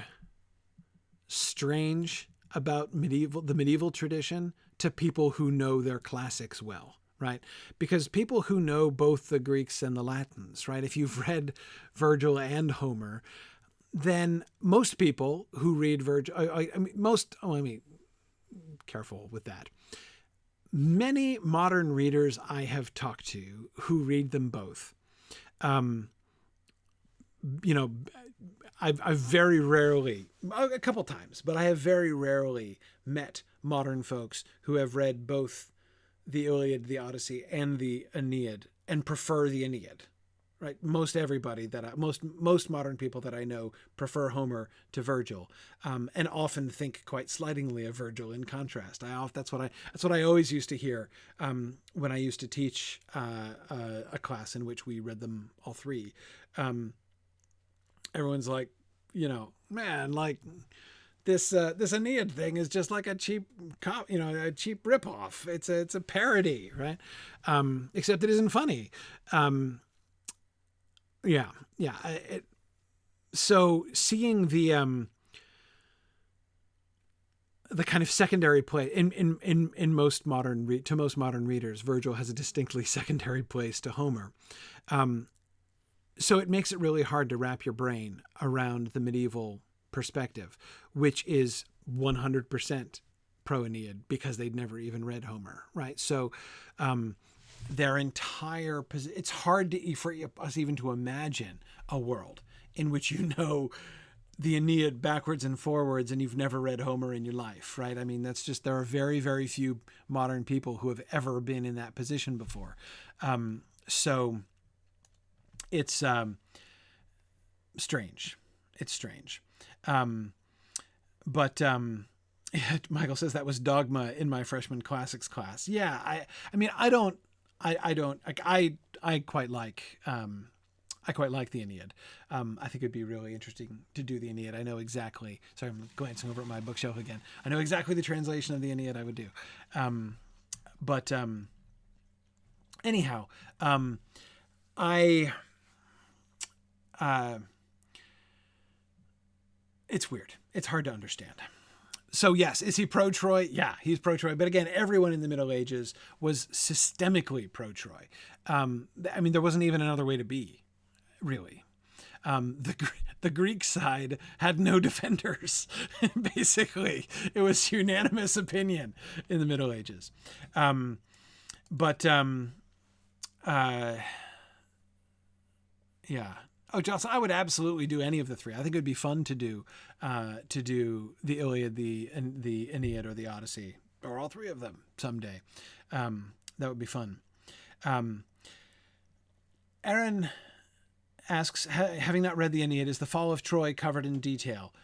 strange about the medieval tradition to people who know their classics well, right? Because people who know both the Greeks and the Latins, right? If you've read Virgil and Homer, then most people who read Virgil, careful with that. Many modern readers I have talked to who read them both, I've very rarely, a couple times, but I have very rarely met modern folks who have read both the Iliad, the Odyssey, and the Aeneid and prefer the Aeneid. Right, most modern people that I know prefer Homer to Virgil, and often think quite slightingly of Virgil in contrast. That's what I always used to hear when I used to teach a class in which we read them all three. Everyone's like, man, like this Aeneid thing is just like a cheap a cheap ripoff. It's a parody, right? Except it isn't funny. So seeing the kind of secondary play in most modern readers, Virgil has a distinctly secondary place to Homer. So it makes it really hard to wrap your brain around the medieval perspective, which is 100% pro-Aeneid because they'd never even read Homer, right? So, their entire it's hard for us even to imagine a world in which the Aeneid backwards and forwards and you've never read Homer in your life, right? I mean, there are very, very few modern people who have ever been in that position before. So it's strange. It's strange. But Michael says that was dogma in my freshman classics class. Yeah, I quite like the Aeneid. I think it'd be really interesting to do the Aeneid. I know exactly. Sorry, I'm glancing over at my bookshelf again. I know exactly the translation of the Aeneid I would do. Anyhow, it's weird. It's hard to understand. So yes, is he pro-Troy? Yeah, he's pro-Troy. But again, everyone in the Middle Ages was systemically pro-Troy. I mean, there wasn't even another way to be, really. The the Greek side had no defenders. Basically, it was unanimous opinion in the Middle Ages. Yeah. Oh, Johnson, I would absolutely do any of the three. I think it would be fun to do the Iliad, the Aeneid, or the Odyssey, or all three of them someday. That would be fun. Aaron asks, having not read the Aeneid, is the fall of Troy covered in detail?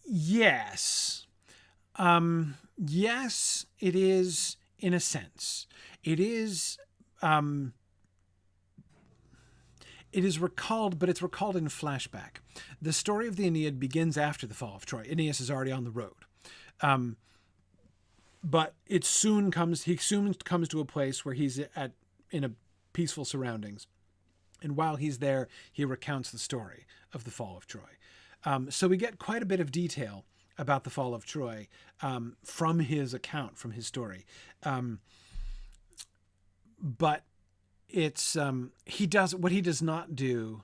Yes. Yes, it is in a sense. It is recalled, but it's recalled in flashback. The story of the Aeneid begins after the fall of Troy. Aeneas is already on the road. But he soon comes to a place where he's in a peaceful surroundings. And while he's there, he recounts the story of the fall of Troy. So we get quite a bit of detail about the fall of Troy from his account, from his story. But it's he does not do.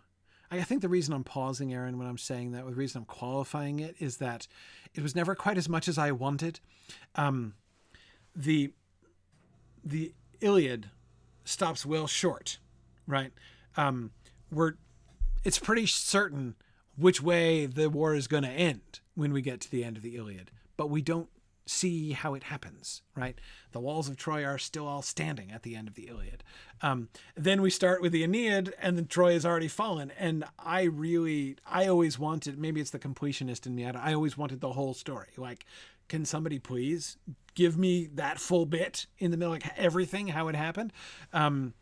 I think the reason I'm pausing, Aaron, when I'm saying that, the reason I'm qualifying it, is that it was never quite as much as I wanted. The Iliad stops well short, right? It's pretty certain which way the war is going to end when we get to the end of the Iliad, but we don't see how it happens, right? The walls of Troy are still all standing at the end of the Iliad. Then we start with the Aeneid, and then Troy has already fallen. And I always wanted, maybe it's the completionist in me, I always wanted the whole story. Like, can somebody please give me that full bit in the middle, like everything, how it happened? And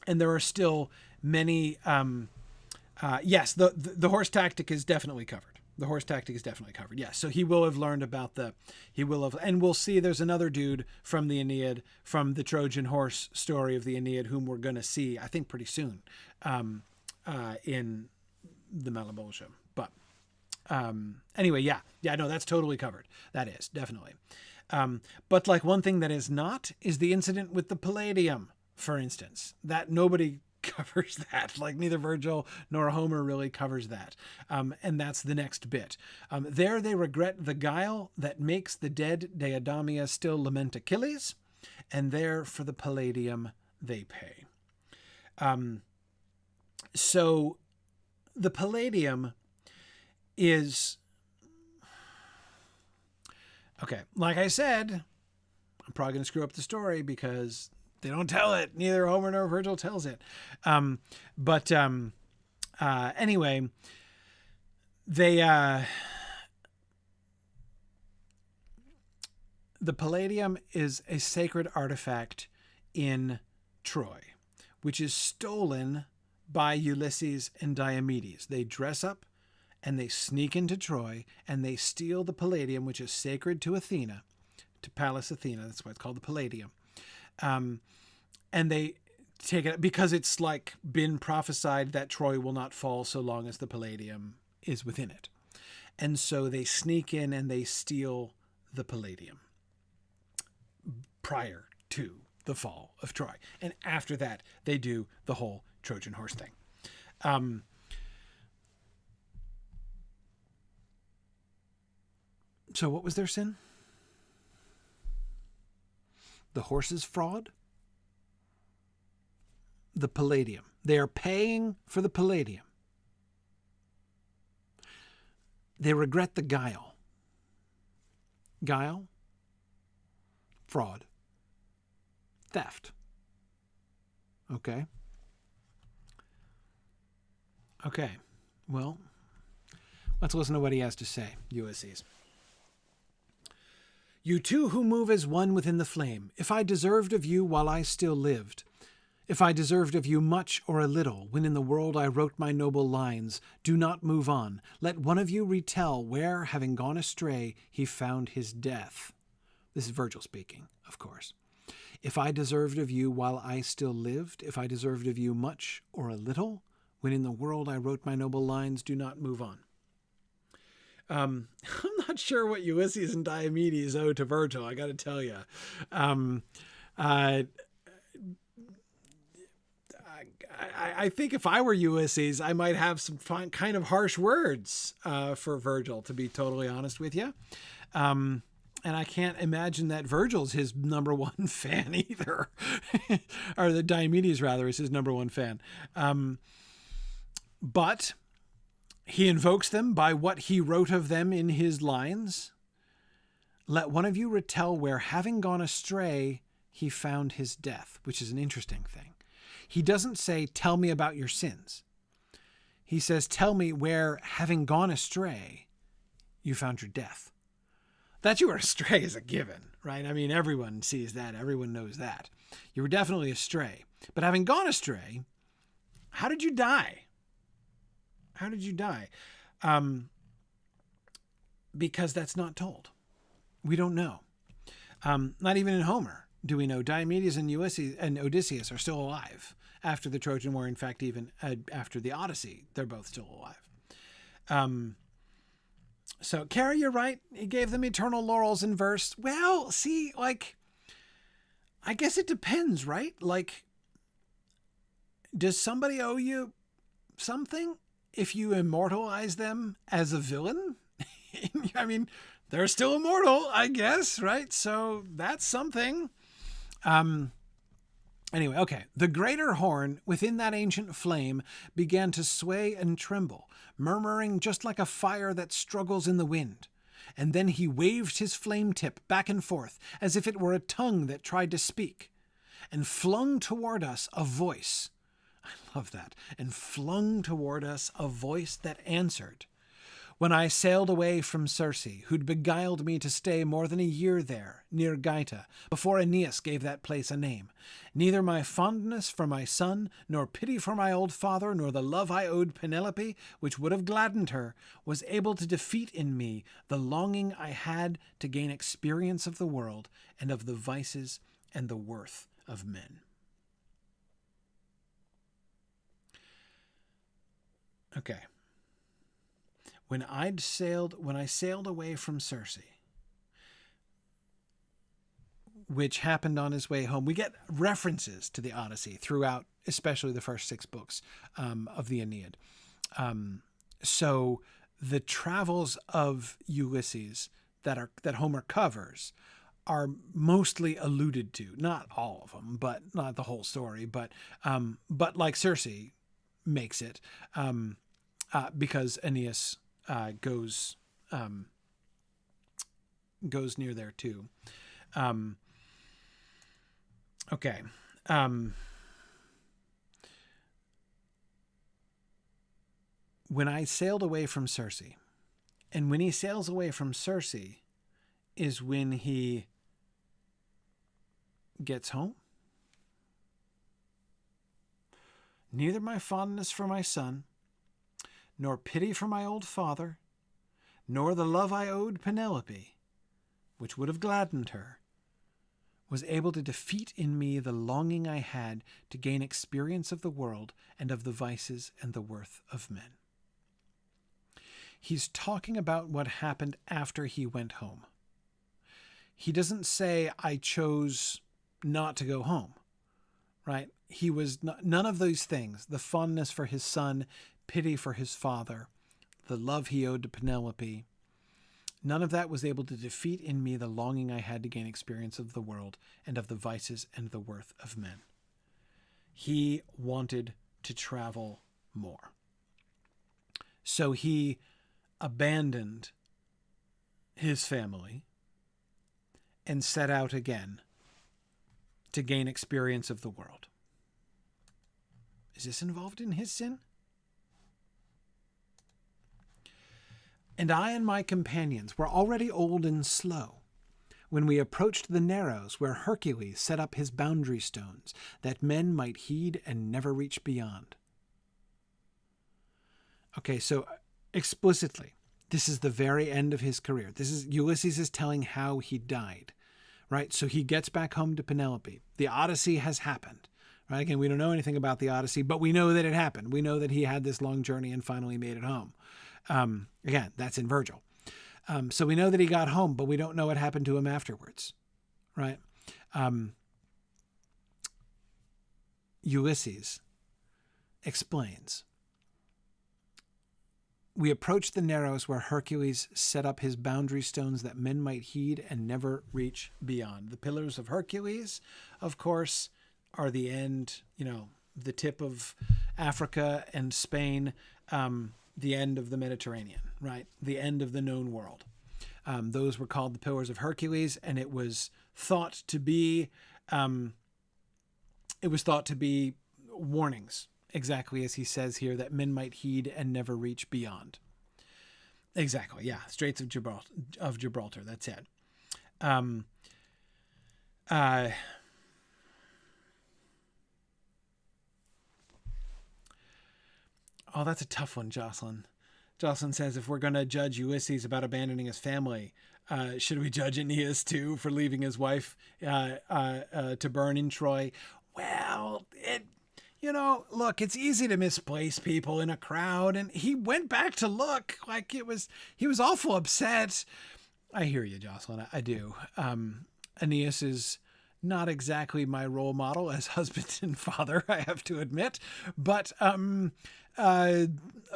there are still many, yes, the horse tactic is definitely covered. The horse tactic is definitely covered. Yes. So he will have learned about and we'll see there's another dude from the Aeneid, from the Trojan horse story of the Aeneid, whom we're going to see, I think, pretty soon, in the Malebolgia. But, anyway, yeah, no, that's totally covered. That is definitely. But like one thing that is not is the incident with the Palladium, for instance, that nobody covers that. Like neither Virgil nor Homer really covers that. And that's the next bit. There they regret the guile that makes the dead Deidamia still lament Achilles, and there for the Palladium they pay. So the Palladium is, okay, like I said, I'm probably going to screw up the story because they don't tell it. Neither Homer nor Virgil tells it. Anyway, the Palladium is a sacred artifact in Troy, which is stolen by Ulysses and Diomedes. They dress up and they sneak into Troy and they steal the Palladium, which is sacred to Athena, to Pallas Athena. That's why it's called the Palladium. And they take it because it's like been prophesied that Troy will not fall so long as the Palladium is within it. And so they sneak in and they steal the Palladium prior to the fall of Troy. And after that, they do the whole Trojan horse thing. So what was their sin? The horse's fraud? The Palladium. They are paying for the Palladium. They regret the guile. Guile, fraud, theft. Okay. Well, let's listen to what he has to say, Ulysses. You two who move as one within the flame, if I deserved of you while I still lived, if I deserved of you much or a little, when in the world I wrote my noble lines, do not move on. Let one of you retell where, having gone astray, he found his death. This is Virgil speaking, of course. If I deserved of you while I still lived, if I deserved of you much or a little, when in the world I wrote my noble lines, do not move on. I'm not sure what Ulysses and Diomedes owe to Virgil, I got to tell you. I think if I were Ulysses, I might have some kind of harsh words for Virgil, to be totally honest with you. And I can't imagine that Virgil's his number one fan either, or that Diomedes rather is his number one fan. But he invokes them by what he wrote of them in his lines. Let one of you retell where, having gone astray, he found his death, which is an interesting thing. He doesn't say, tell me about your sins. He says, tell me where, having gone astray, you found your death. That you were astray is a given, right? I mean, everyone sees that. Everyone knows that. You were definitely astray. But having gone astray, how did you die? How did you die? Because that's not told. We don't know. Not even in Homer do we know. Diomedes and Ulysses and Odysseus are still alive after the Trojan War. In fact, even after the Odyssey, they're both still alive. So, Carrie, you're right. He gave them eternal laurels in verse. Well, see, like, I guess it depends, right? Like, does somebody owe you something if you immortalize them as a villain? I mean, they're still immortal, I guess, right? So that's something. Anyway, okay. The greater horn within that ancient flame began to sway and tremble, murmuring just like a fire that struggles in the wind. And then he waved his flame tip back and forth as if it were a tongue that tried to speak, and flung toward us a voice. I love that. And flung toward us a voice that answered. When I sailed away from Circe, who'd beguiled me to stay more than a year there, near Gaeta, before Aeneas gave that place a name, neither my fondness for my son, nor pity for my old father, nor the love I owed Penelope, which would have gladdened her, was able to defeat in me the longing I had to gain experience of the world and of the vices and the worth of men. Okay. When I sailed away from Circe, which happened on his way home, we get references to the Odyssey throughout, especially the first 6 books of the Aeneid. So the travels of Ulysses that Homer covers are mostly alluded to, not all of them, but not the whole story, but like Circe makes it, because Aeneas goes near there too. Okay. When I sailed away from Circe, and when he sails away from Circe is when he gets home. Neither my fondness for my son, nor pity for my old father, nor the love I owed Penelope, which would have gladdened her, was able to defeat in me the longing I had to gain experience of the world and of the vices and the worth of men. He's talking about what happened after he went home. He doesn't say, I chose not to go home, right? He was none of those things, the fondness for his son, pity for his father, the love he owed to Penelope. None of that was able to defeat in me the longing I had to gain experience of the world and of the vices and the worth of men. He wanted to travel more. So he abandoned his family and set out again to gain experience of the world. Is this involved in his sin? And I and my companions were already old and slow when we approached the narrows where Hercules set up his boundary stones, that men might heed and never reach beyond. Okay, so explicitly, this is the very end of his career. Ulysses is telling how he died, right? So he gets back home to Penelope. The Odyssey has happened, right? Again, we don't know anything about the Odyssey, but we know that it happened. We know that he had this long journey and finally made it home. Again, that's in Virgil. So we know that he got home, but we don't know what happened to him afterwards, right? Ulysses explains. We approached the narrows where Hercules set up his boundary stones that men might heed and never reach beyond. The Pillars of Hercules, of course, are the end, the tip of Africa and Spain, the end of the Mediterranean, right? The end of the known world. Those were called the Pillars of Hercules, and it was thought to be warnings, exactly as he says here, that men might heed and never reach beyond. Exactly, yeah. Straits of Gibraltar, that's it. Oh, that's a tough one, Jocelyn. Jocelyn says, if we're going to judge Ulysses about abandoning his family, should we judge Aeneas too for leaving his wife to burn in Troy? Well, look, it's easy to misplace people in a crowd, and he went back to look like he was awful upset. I hear you, Jocelyn. I do. Aeneas is not exactly my role model as husband and father, I have to admit, but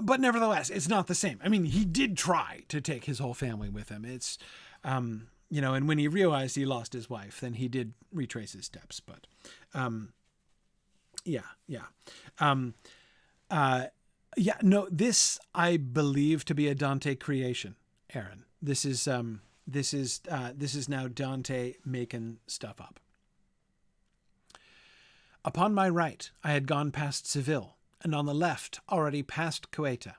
nevertheless, it's not the same. I mean, he did try to take his whole family with him. It's, and when he realized he lost his wife, then he did retrace his steps, but, this I believe to be a Dante creation, Aaron. This is now Dante making stuff up. Upon my right, I had gone past Seville, and on the left, already past Ceuta.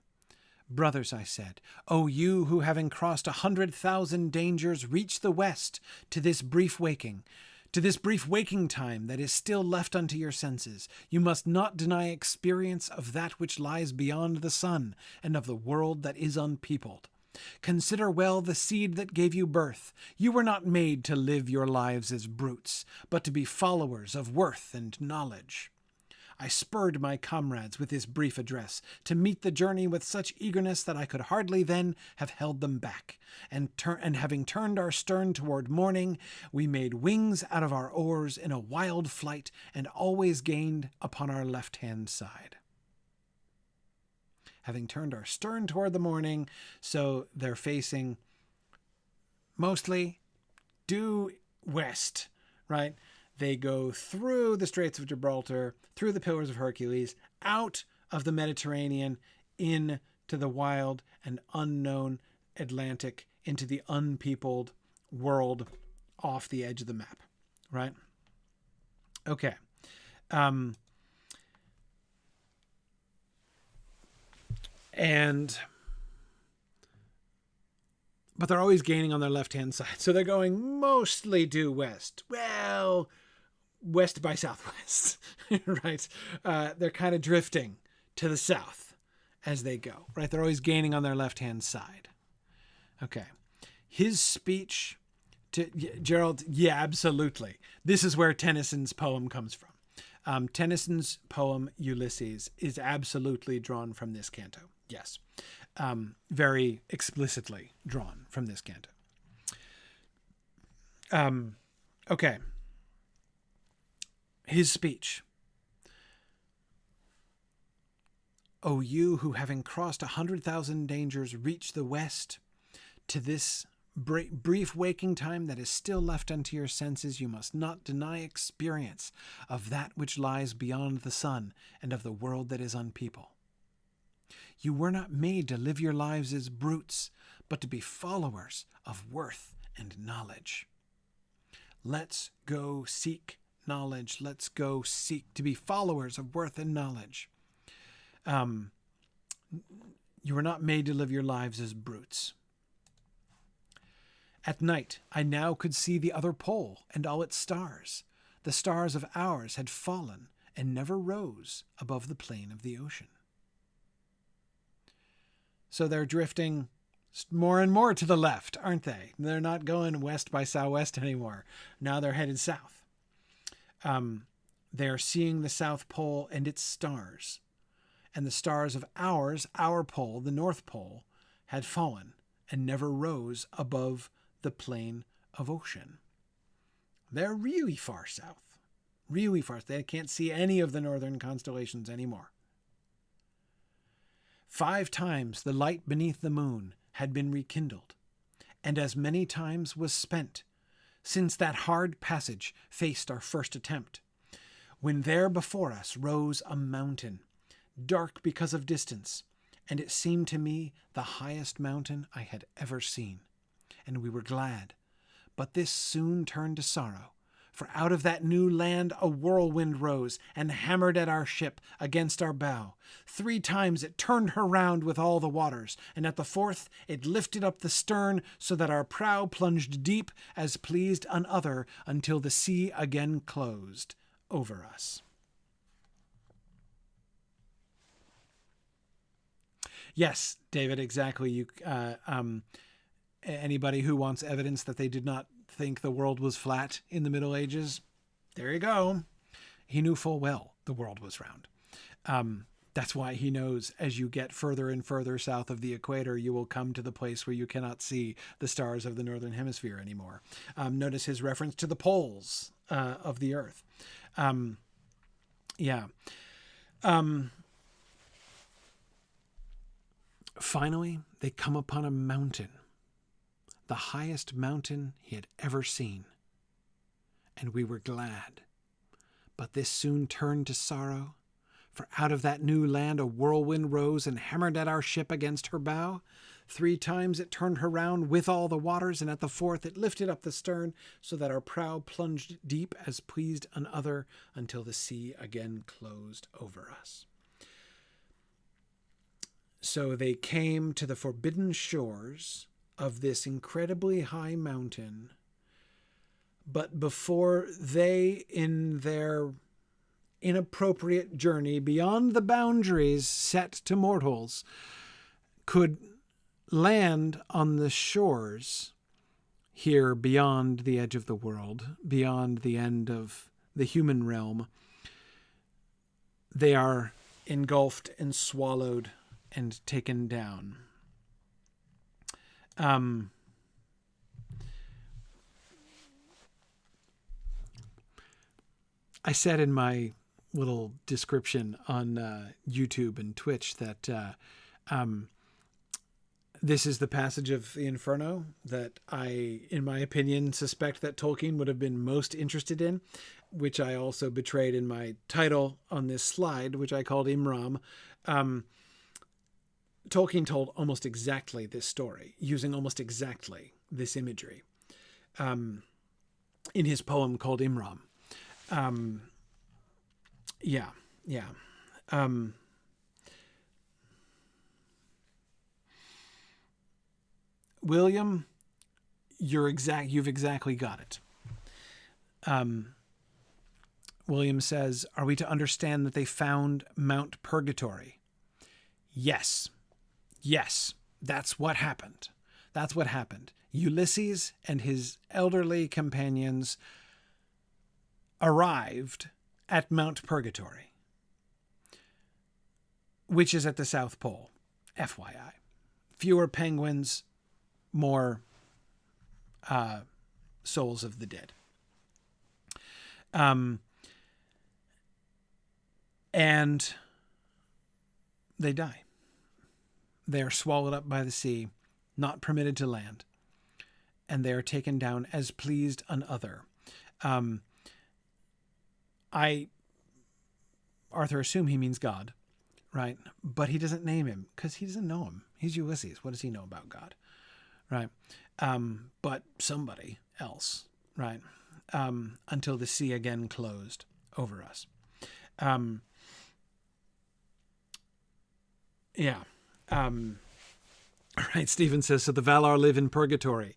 Brothers, I said, O you who having crossed 100,000 dangers reach the west to this brief waking time that is still left unto your senses, you must not deny experience of that which lies beyond the sun and of the world that is unpeopled. Consider well the seed that gave you birth. You were not made to live your lives as brutes, but to be followers of worth and knowledge. I spurred my comrades with this brief address to meet the journey with such eagerness that I could hardly then have held them back. And having turned our stern toward morning, we made wings out of our oars in a wild flight, and always gained upon our left-hand side. Having turned our stern toward the morning, so they're facing mostly due west, right? They go through the Straits of Gibraltar, through the Pillars of Hercules, out of the Mediterranean, into the wild and unknown Atlantic, into the unpeopled world off the edge of the map, right? Okay. But they're always gaining on their left-hand side. So they're going mostly due west. Well, west by southwest, right? They're kind of drifting to the south as they go, right? They're always gaining on their left-hand side. Okay. His speech to Gerald, yeah, absolutely. This is where Tennyson's poem comes from. Tennyson's poem Ulysses is absolutely drawn from this canto. Yes. Very explicitly drawn from this canto. Okay. His speech. O you who having crossed 100,000 dangers reach the west, to this brief waking time that is still left unto your senses, you must not deny experience of that which lies beyond the sun and of the world that is unpeopled. You were not made to live your lives as brutes, but to be followers of worth and knowledge. Let's go seek knowledge. Let's go seek to be followers of worth and knowledge. You were not made to live your lives as brutes. At night, I now could see the other pole and all its stars. The stars of ours had fallen and never rose above the plain of the ocean. So they're drifting more and more to the left, aren't they? They're not going west by southwest anymore. Now they're headed south. They're seeing the South Pole and its stars. And the stars of ours, our pole, the North Pole, had fallen and never rose above the plain of ocean. They're really far south. Really far. They can't see any of the northern constellations anymore. 5 times the light beneath the moon had been rekindled, and as many times was spent since that hard passage faced our first attempt, when there before us rose a mountain, dark because of distance, and it seemed to me the highest mountain I had ever seen. And we were glad, but this soon turned to sorrow, for out of that new land a whirlwind rose and hammered at our ship against our bow. 3 times it turned her round with all the waters, and at the 4th it lifted up the stern so that our prow plunged deep as pleased another, until the sea again closed over us. Yes, David, exactly. Anybody who wants evidence that they did not think the world was flat in the Middle Ages, there you go. He knew full well the world was round. That's why he knows as you get further and further south of the equator, you will come to the place where you cannot see the stars of the northern hemisphere anymore. Notice his reference to the poles of the earth. Finally, they come upon a mountain, the highest mountain he had ever seen. And we were glad. But this soon turned to sorrow, for out of that new land a whirlwind rose and hammered at our ship against her bow. 3 times it turned her round with all the waters, and at the 4th it lifted up the stern, so that our prow plunged deep as pleased another, until the sea again closed over us. So they came to the forbidden shores of this incredibly high mountain, but before they, in their inappropriate journey beyond the boundaries set to mortals, could land on the shores here beyond the edge of the world, beyond the end of the human realm, they are engulfed and swallowed and taken down. I said in my little description on YouTube and Twitch that this is the passage of the Inferno that I, in my opinion, suspect that Tolkien would have been most interested in, which I also betrayed in my title on this slide, which I called Imram. Tolkien told almost exactly this story, using almost exactly this imagery, in his poem called Imram. William, you've exactly got it. William says, are we to understand that they found Mount Purgatory? Yes, that's what happened. That's what happened. Ulysses and his elderly companions arrived at Mount Purgatory, which is at the South Pole, FYI. Fewer penguins, more souls of the dead. And they die. They are swallowed up by the sea, not permitted to land, and they are taken down as pleased another. Arthur assume he means God, right? But he doesn't name him because he doesn't know him. He's Ulysses. What does he know about God, right? But somebody else, right? Until the sea again closed over us. Right, Stephen says, so the Valar live in purgatory.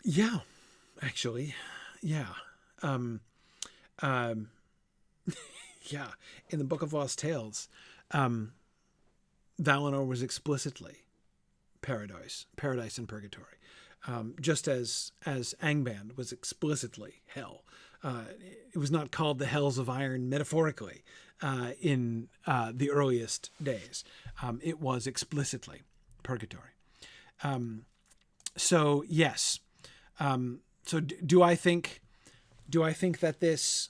Yeah, actually, yeah. Yeah, in the Book of Lost Tales, Valinor was explicitly paradise and purgatory, just as Angband was explicitly hell. It was not called the Hells of Iron metaphorically in the earliest days. It was explicitly purgatory. So yes. So do I think that this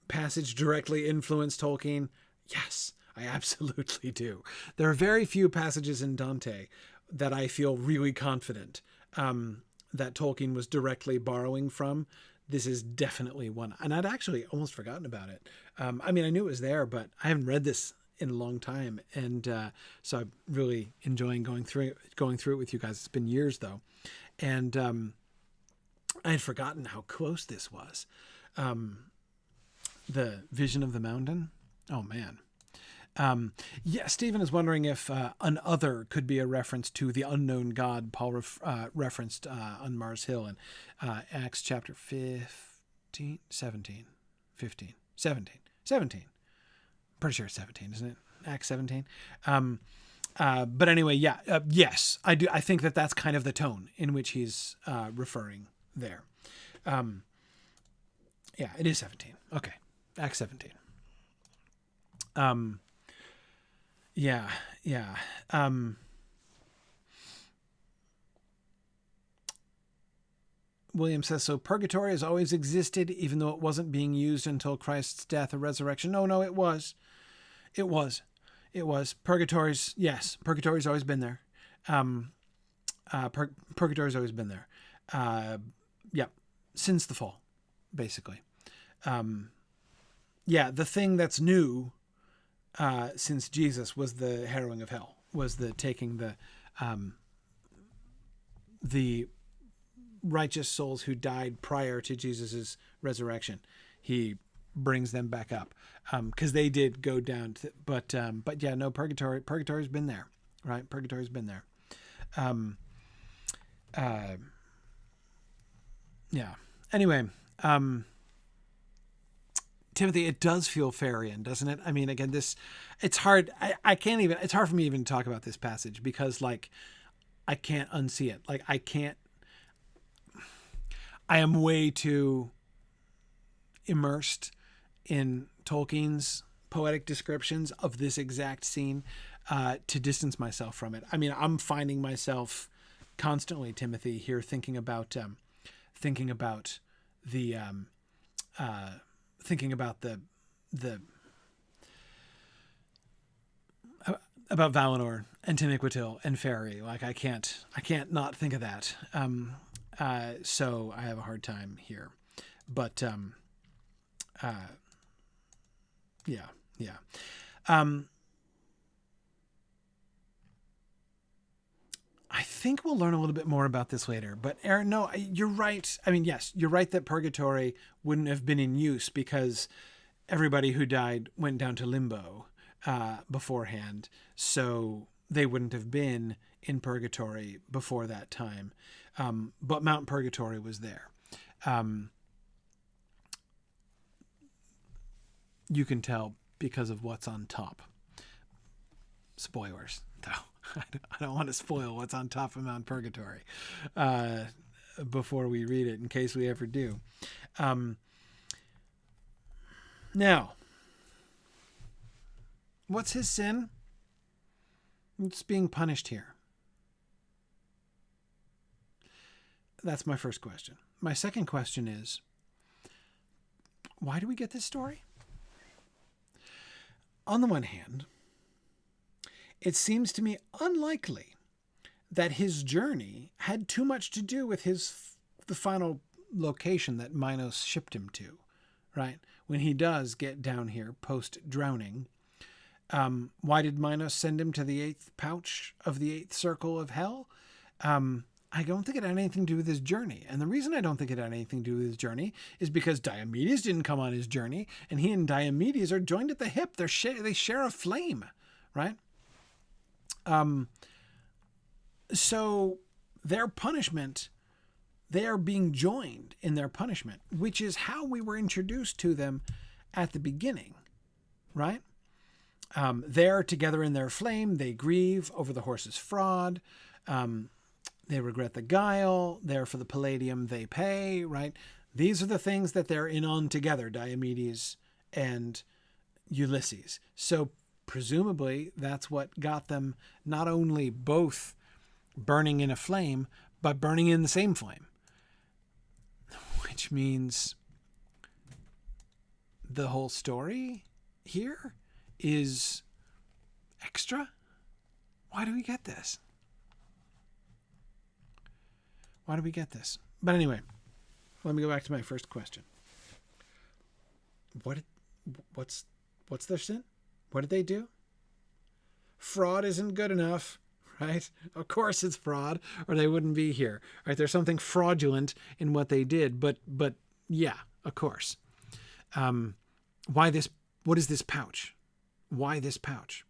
passage directly influenced Tolkien? Yes, I absolutely do. There are very few passages in Dante that I feel really confident that Tolkien was directly borrowing from. This is definitely one. And I'd actually almost forgotten about it. I mean, I knew it was there, but I haven't read this in a long time. And so I'm really enjoying going through it with you guys. It's been years, though. And I had forgotten how close this was. The vision of the mountain. Oh, man. Yeah, Stephen is wondering if an other could be a reference to the unknown God Paul referenced on Mars Hill in Acts chapter 15, 17, 15, 17, 17. Pretty sure it's 17, isn't it? Acts 17. But anyway, yeah, yes, I do. I think that that's kind of the tone in which he's referring there. Yeah, it is 17. Okay, Acts 17. Yeah. William says, so purgatory has always existed, even though it wasn't being used until Christ's death or resurrection. No, it was. Purgatory's always been there. Purgatory's always been there. Yeah, since the fall, basically. Yeah, the thing that's new since Jesus was the harrowing of hell, was the taking the righteous souls who died prior to Jesus's resurrection. He brings them back up because they did go down. But yeah, no, purgatory's been there, right? Purgatory's been there. Yeah. Anyway, Timothy, it does feel Farian, doesn't it? I mean, again, it's hard. It's hard for me even to talk about this passage because like, I can't unsee it. Like I am way too immersed in Tolkien's poetic descriptions of this exact scene to distance myself from it. I mean, I'm finding myself constantly, Timothy, here thinking about about Valinor and Tiniquetil and Faerie. Like I can't not think of that. So I have a hard time here, but yeah. I think we'll learn a little bit more about this later, but Aaron, no, you're right. I mean, yes, you're right that purgatory wouldn't have been in use because everybody who died went down to limbo beforehand. So they wouldn't have been in purgatory before that time. But Mount Purgatory was there. You can tell because of what's on top. Spoilers, though. I don't want to spoil what's on top of Mount Purgatory before we read it, in case we ever do. Now, what's his sin? It's being punished here. That's my first question. My second question is, why do we get this story? On the one hand, it seems to me unlikely that his journey had too much to do with the final location that Minos shipped him to, right? When he does get down here post-drowning, why did Minos send him to the 8th pouch of the 8th circle of hell? I don't think it had anything to do with his journey. And the reason I don't think it had anything to do with his journey is because Diomedes didn't come on his journey, and he and Diomedes are joined at the hip. They share a flame, right? So their punishment, they are being joined in their punishment, which is how we were introduced to them at the beginning, right? They're together in their flame. They grieve over the horse's fraud. They regret the guile. There for the palladium they pay, right? These are the things that they're in on together, Diomedes and Ulysses. So presumably that's what got them not only both burning in a flame, but burning in the same flame, which means the whole story here is extra? Why do we get this? Why do we get this? But anyway, let me go back to my first question. What's their sin? What did they do? Fraud isn't good enough, right? Of course it's fraud, or they wouldn't be here, right? There's something fraudulent in what they did, but yeah, of course. Why this? What is this pouch? Why this pouch?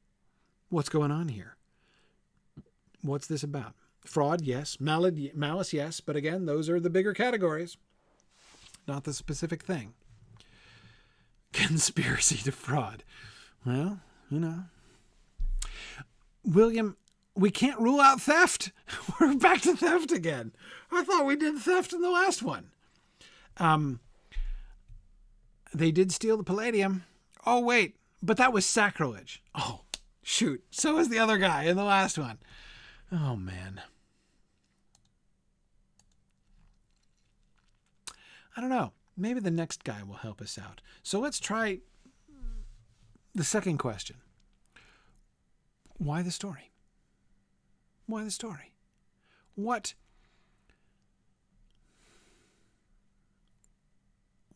What's going on here? What's this about? Fraud, yes. Malice, yes. But again, those are the bigger categories, not the specific thing. Conspiracy to fraud. Well, William, we can't rule out theft. We're back to theft again. I thought we did theft in the last one. They did steal the palladium. Oh, wait, but that was sacrilege. Oh, shoot. So was the other guy in the last one. Oh, man. I don't know. Maybe the next guy will help us out. So let's try the second question. Why the story? Why the story?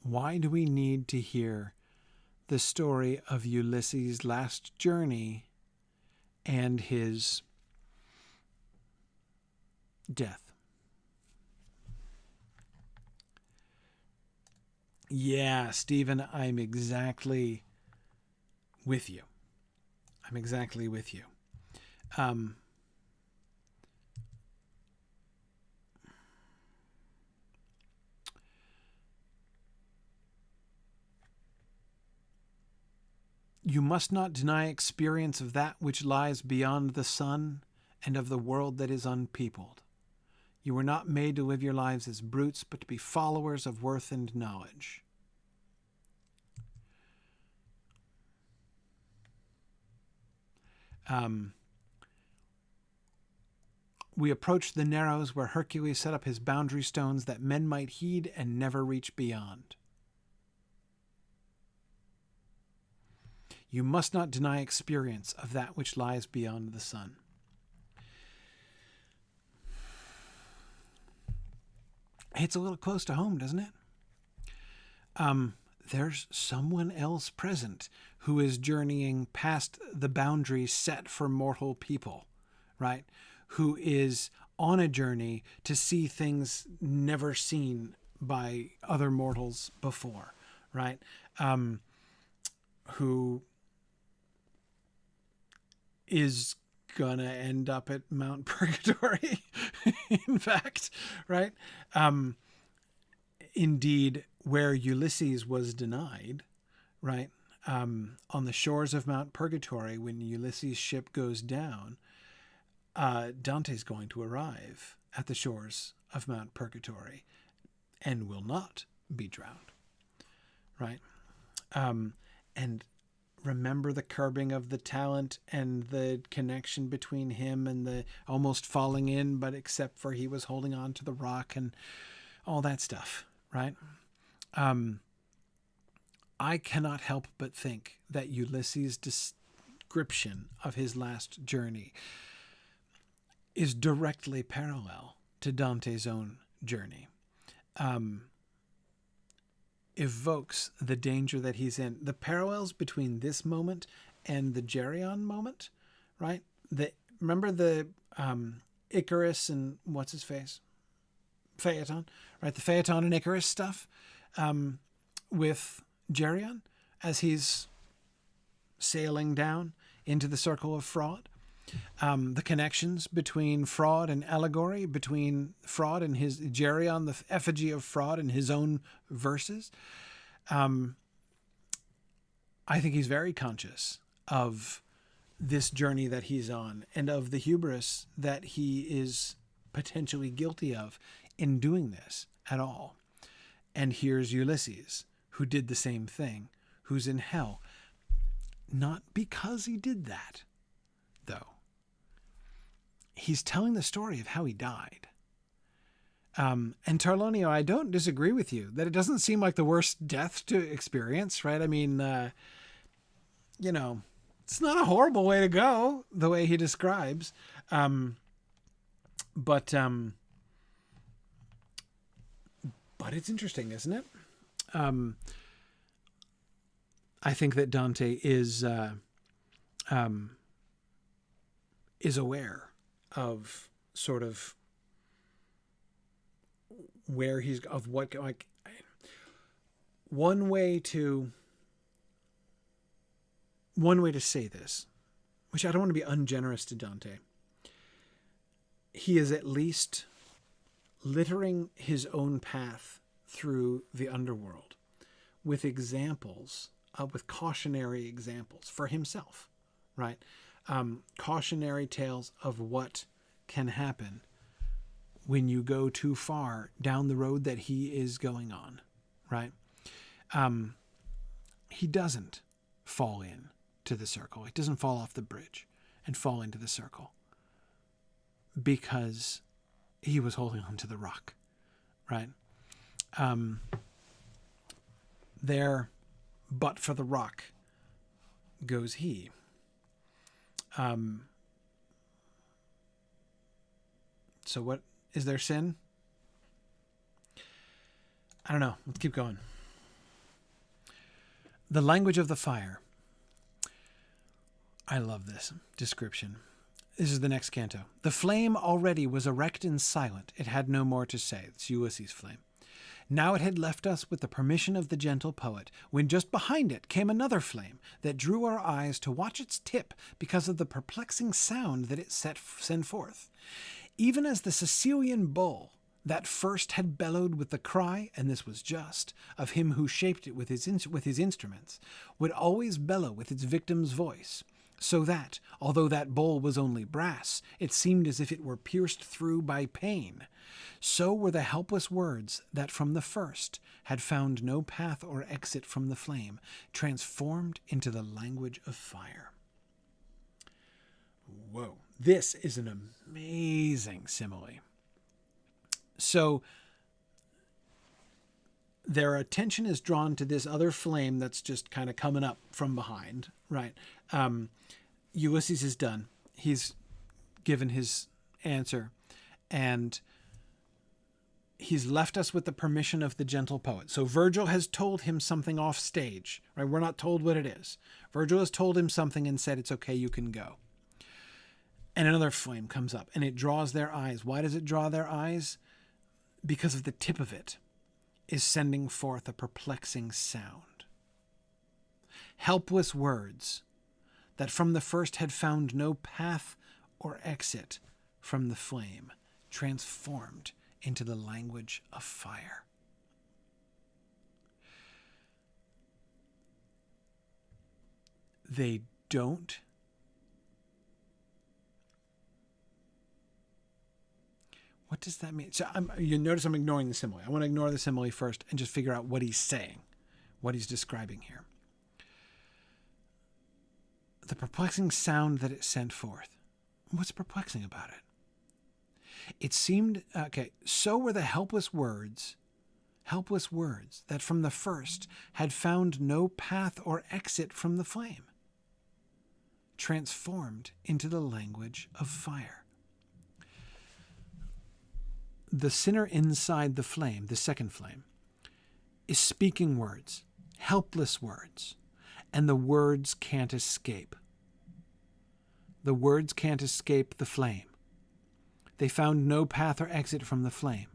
Why do we need to hear the story of Ulysses' last journey and his death? Yeah, Stephen, I'm exactly with you. You must not deny experience of that which lies beyond the sun and of the world that is unpeopled. You were not made to live your lives as brutes, but to be followers of worth and knowledge. We approached the narrows where Hercules set up his boundary stones that men might heed and never reach beyond. You must not deny experience of that which lies beyond the sun. It's a little close to home, doesn't it? There's someone else present who is journeying past the boundaries set for mortal people, right? Who is on a journey to see things never seen by other mortals before, right? Who is gonna end up at Mount Purgatory, in fact, right? Indeed, where Ulysses was denied, right? On the shores of Mount Purgatory, when Ulysses' ship goes down, Dante's going to arrive at the shores of Mount Purgatory and will not be drowned, right? And remember the curbing of the talent and the connection between him and the almost falling in, but except for he was holding on to the rock and all that stuff, right? I cannot help but think that Ulysses' description of his last journey is directly parallel to Dante's own journey. Evokes the danger that he's in. The parallels between this moment and the Geryon moment, right? Remember the Icarus and what's his face? Phaeton, right? The Phaeton and Icarus stuff with Geryon as he's sailing down into the circle of fraud. The connections between fraud and allegory, between fraud and his Geryon, the effigy of fraud in his own verses. I think he's very conscious of this journey that he's on and of the hubris that he is potentially guilty of in doing this at all. And here's Ulysses, who did the same thing, who's in hell. Not because he did that, though. He's telling the story of how he died. And Tarlonio, I don't disagree with you that it doesn't seem like the worst death to experience, right? I mean, It's not a horrible way to go, the way he describes. But it's interesting, isn't it? I think that Dante is aware of sort of where he's of what, like, one way to say this, which I don't want to be ungenerous to Dante. He is at least littering his own path through the underworld with examples, with cautionary examples for himself, right? Cautionary tales of what can happen when you go too far down the road that he is going on, right? He doesn't fall in to the circle. He doesn't fall off the bridge and fall into the circle because he was holding on to the rock, right? There, but for the rock goes he. So what is there sin? I don't know. Let's keep going. The language of the fire. I love this description. This is the next canto. The flame already was erect and silent. It had no more to say. It's Ulysses' flame. Now it had left us with the permission of the gentle poet, when just behind it came another flame that drew our eyes to watch its tip because of the perplexing sound that it sent forth. Even as the Sicilian bull that first had bellowed with the cry, and this was just, of him who shaped it with his instruments, would always bellow with its victim's voice, so that, although that bowl was only brass, it seemed as if it were pierced through by pain. So were the helpless words that from the first had found no path or exit from the flame, transformed into the language of fire. Whoa, this is an amazing simile. So their attention is drawn to this other flame that's just kind of coming up from behind, right? Ulysses is done. He's given his answer, and he's left us with the permission of the gentle poet. So Virgil has told him something off stage, right? We're not told what it is. Virgil has told him something and said, it's okay, you can go. And another flame comes up and it draws their eyes. Why does it draw their eyes? Because of the tip of it is sending forth a perplexing sound. Helpless words that from the first had found no path or exit from the flame, transformed into the language of fire. They don't. What does that mean? So you notice I'm ignoring the simile. I want to ignore the simile first and just figure out what he's saying, what he's describing here. The perplexing sound that it sent forth. What's perplexing about it? It seemed, so were the helpless words that from the first had found no path or exit from the flame, transformed into the language of fire. The sinner inside the flame, the second flame, is speaking words, helpless words, and the words can't escape. The words can't escape the flame. They found no path or exit from the flame.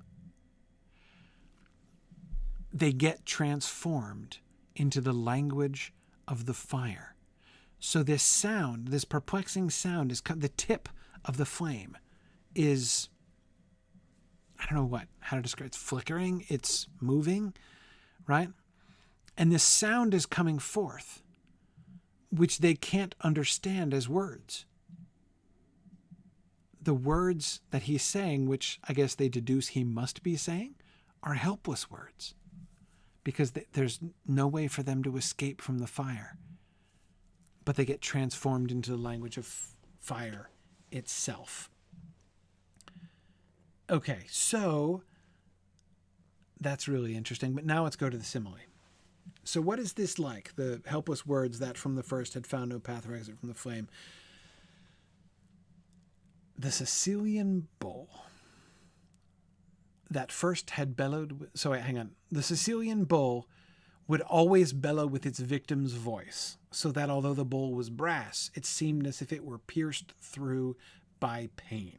They get transformed into the language of the fire. So this sound, this perplexing sound, is the tip of the flame is, I don't know how to describe it. It's flickering, it's moving, right? And this sound is coming forth, which they can't understand as words. The words that he's saying, which I guess they deduce he must be saying, are helpless words, because there's no way for them to escape from the fire. But they get transformed into the language of fire itself. Okay, so that's really interesting. But now let's go to the simile. So what is this like? The helpless words that from the first had found no path or exit from the flame. The Sicilian bull that first had bellowed. So wait, hang on. The Sicilian bull would always bellow with its victim's voice, so that although the bull was brass, it seemed as if it were pierced through by pain.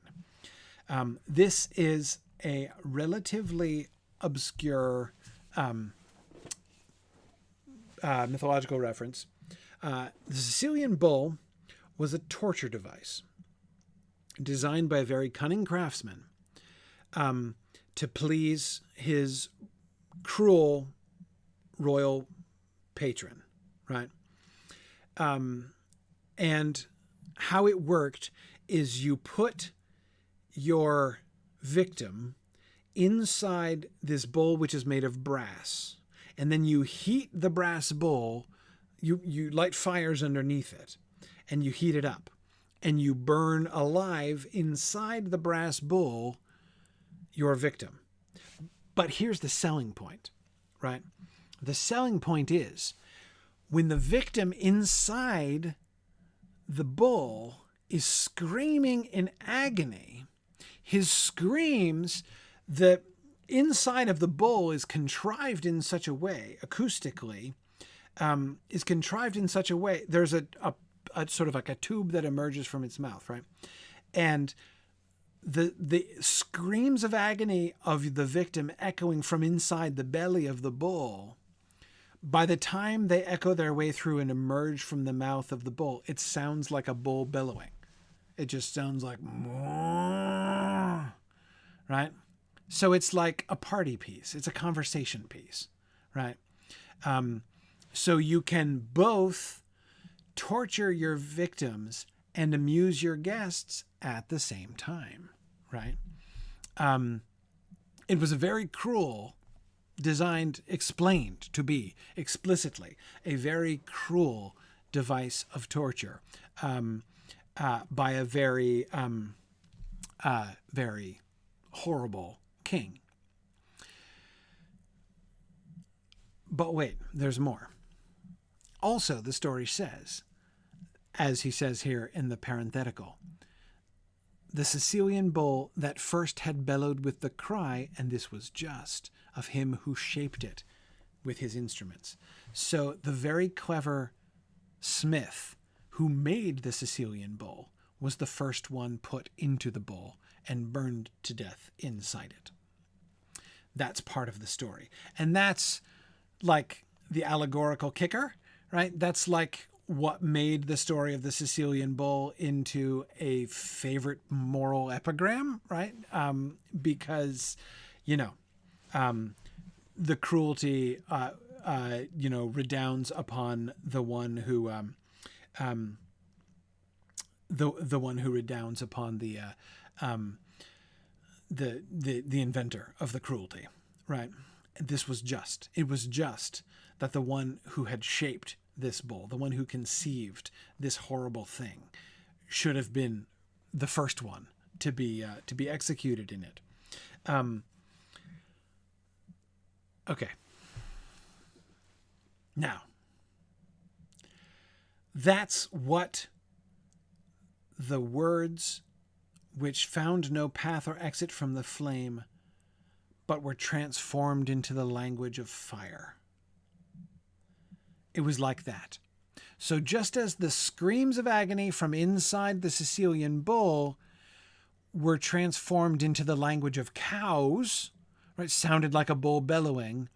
This is a relatively obscure mythological reference. The Sicilian bull was a torture device designed by a very cunning craftsman to please his cruel royal patron, right? And how it worked is you put your victim inside this bowl, which is made of brass, and then you heat the brass bowl, you light fires underneath it, and you heat it up, and you burn alive inside the brass bowl your victim. But here's the selling point, right? The selling point is when the victim inside the bowl is screaming in agony, his screams, the inside of the bowl is contrived in such a way, acoustically, is contrived in such a way, there's a sort of like a tube that emerges from its mouth, right? And the screams of agony of the victim echoing from inside the belly of the bull, by the time they echo their way through and emerge from the mouth of the bull, it sounds like a bull bellowing. It just sounds like, right? So it's like a party piece. It's a conversation piece, right? So you can both torture your victims and amuse your guests at the same time, right? It was a very cruel, explained to be explicitly a very cruel device of torture by a very, very horrible king. But wait, there's more. Also, the story says, as he says here in the parenthetical, the Sicilian bull that first had bellowed with the cry, and this was just, of him who shaped it with his instruments. So the very clever smith who made the Sicilian bull was the first one put into the bull and burned to death inside it. That's part of the story. And that's like the allegorical kicker, right? That's like what made the story of the Sicilian bull into a favorite moral epigram, right? Because, the cruelty, redounds upon the one who, the one who redounds upon the inventor of the cruelty, right? This was just. It was just that the one who had shaped this bull, the one who conceived this horrible thing, should have been the first one to be executed in it. Okay. Now, that's what the words which found no path or exit from the flame, but were transformed into the language of fire. It was like that. So just as the screams of agony from inside the Sicilian bull were transformed into the language of cows, right, sounded like a bull bellowing,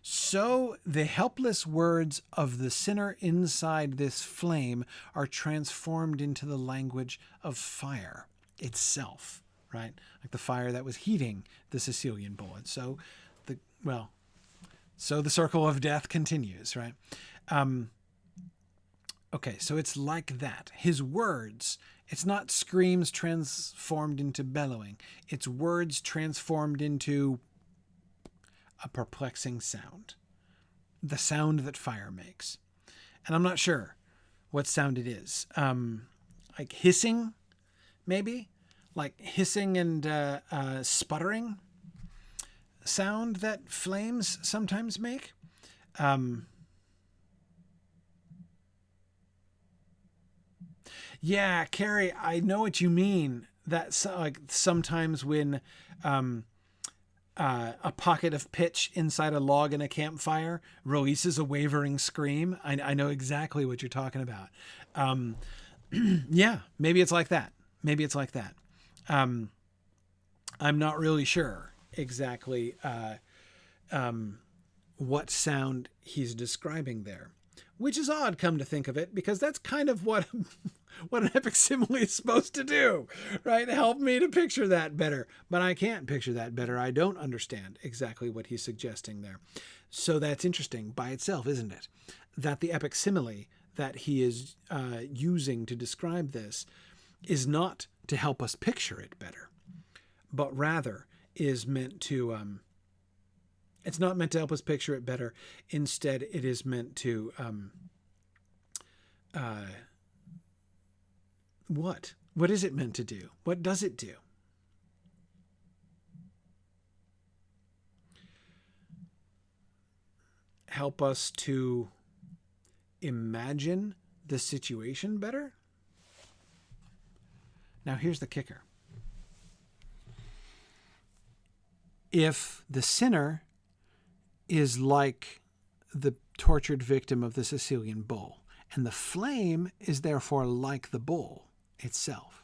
so the helpless words of the sinner inside this flame are transformed into the language of fire itself, right? Like the fire that was heating the Sicilian bull. And so the circle of death continues, right? Okay, so it's like that. His words, it's not screams transformed into bellowing. It's words transformed into a perplexing sound. The sound that fire makes. And I'm not sure what sound it is. Like hissing, maybe? Like hissing and sputtering sound that flames sometimes make. Yeah, Carrie, I know what you mean. That's like sometimes when a pocket of pitch inside a log in a campfire releases a wavering scream. I know exactly what you're talking about. Yeah, maybe it's like that. Maybe it's like that. I'm not really sure exactly what sound he's describing there, which is odd, come to think of it, because that's kind of what what an epic simile is supposed to do, right? Help me to picture that better. But I can't picture that better. I don't understand exactly what he's suggesting there. So that's interesting by itself, isn't it? That the epic simile that he is using to describe this is not to help us picture it better, but rather is meant to, it's not meant to help us picture it better. Instead, it is meant to, what? What is it meant to do? What does it do? Help us to imagine the situation better? Now, here's the kicker. If the sinner is like the tortured victim of the Sicilian bull, and the flame is therefore like the bull itself,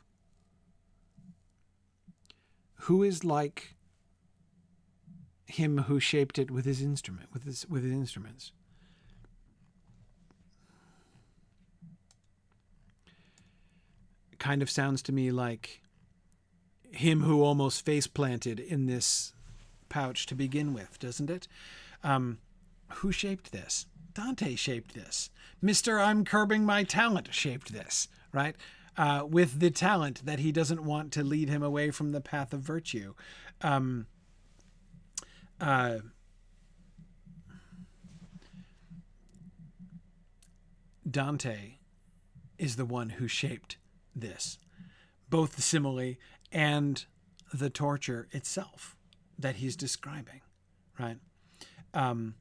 who is like him who shaped it with his instrument, with his instruments? It kind of sounds to me like him who almost face planted in this pouch to begin with, doesn't it? Who shaped this? Dante shaped this. Mr. I'm curbing my talent shaped this, right? With the talent that he doesn't want to lead him away from the path of virtue. Dante is the one who shaped this, both the simile and the torture itself that he's describing, right? And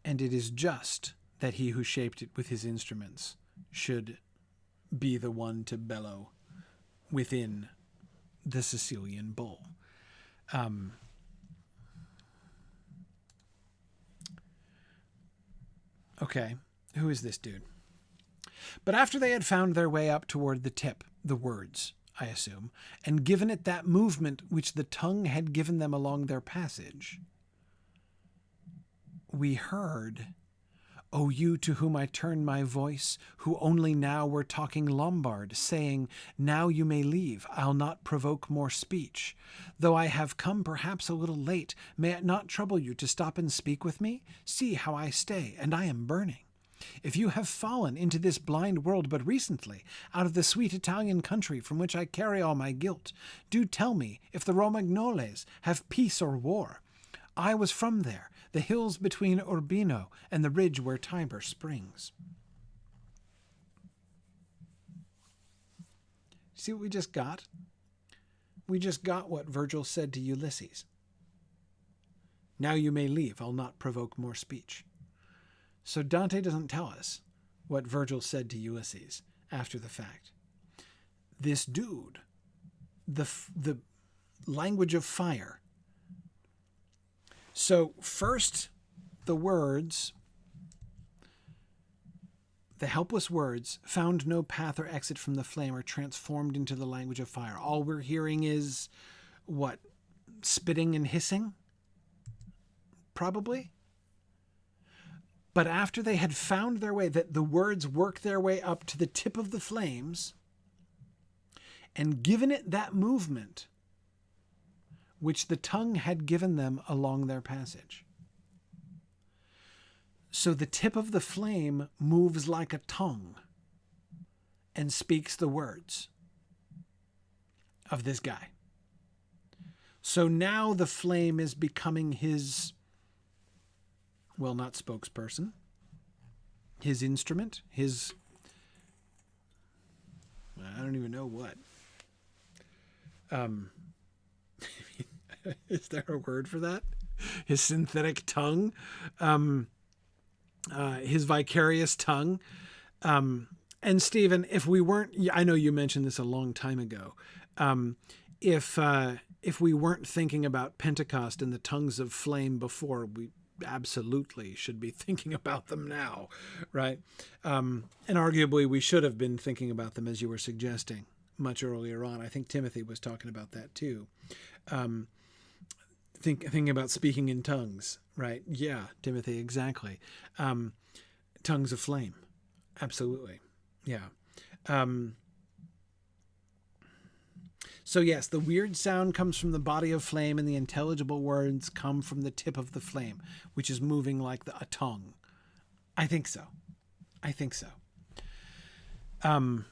it is just that he who shaped it with his instruments should be the one to bellow within the Sicilian bull. Okay, who is this dude? But after they had found their way up toward the tip, the words, I assume, and given it that movement which the tongue had given them along their passage, we heard, O you to whom I turn my voice, who only now were talking Lombard, saying, now you may leave, I'll not provoke more speech. Though I have come perhaps a little late, may it not trouble you to stop and speak with me? See how I stay, and I am burning. If you have fallen into this blind world but recently, out of the sweet Italian country from which I carry all my guilt, do tell me if the Romagnoles have peace or war. I was from there, the hills between Urbino and the ridge where Tiber springs. See what we just got? We just got what Virgil said to Ulysses. Now you may leave, I'll not provoke more speech. So Dante doesn't tell us what Virgil said to Ulysses after the fact. This dude, the language of fire. So first, the words, the helpless words, found no path or exit from the flame, are transformed into the language of fire. All we're hearing is, what, spitting and hissing? Probably. But after they had found their way, that the words worked their way up to the tip of the flames, and given it that movement which the tongue had given them along their passage. So the tip of the flame moves like a tongue and speaks the words of this guy. So now the flame is becoming his, well, not spokesperson, his instrument, his, I don't even know what. Is there a word for that? His synthetic tongue, his vicarious tongue. And Stephen, if we weren't, I know you mentioned this a long time ago. If we weren't thinking about Pentecost and the tongues of flame before, we absolutely should be thinking about them now, right? And arguably we should have been thinking about them, as you were suggesting, much earlier on. I think Timothy was talking about that too. Thinking about speaking in tongues, right? Yeah, Timothy, exactly. Tongues of flame, absolutely. Yeah. So yes, the weird sound comes from the body of flame, and the intelligible words come from the tip of the flame, which is moving like a tongue. I think so. And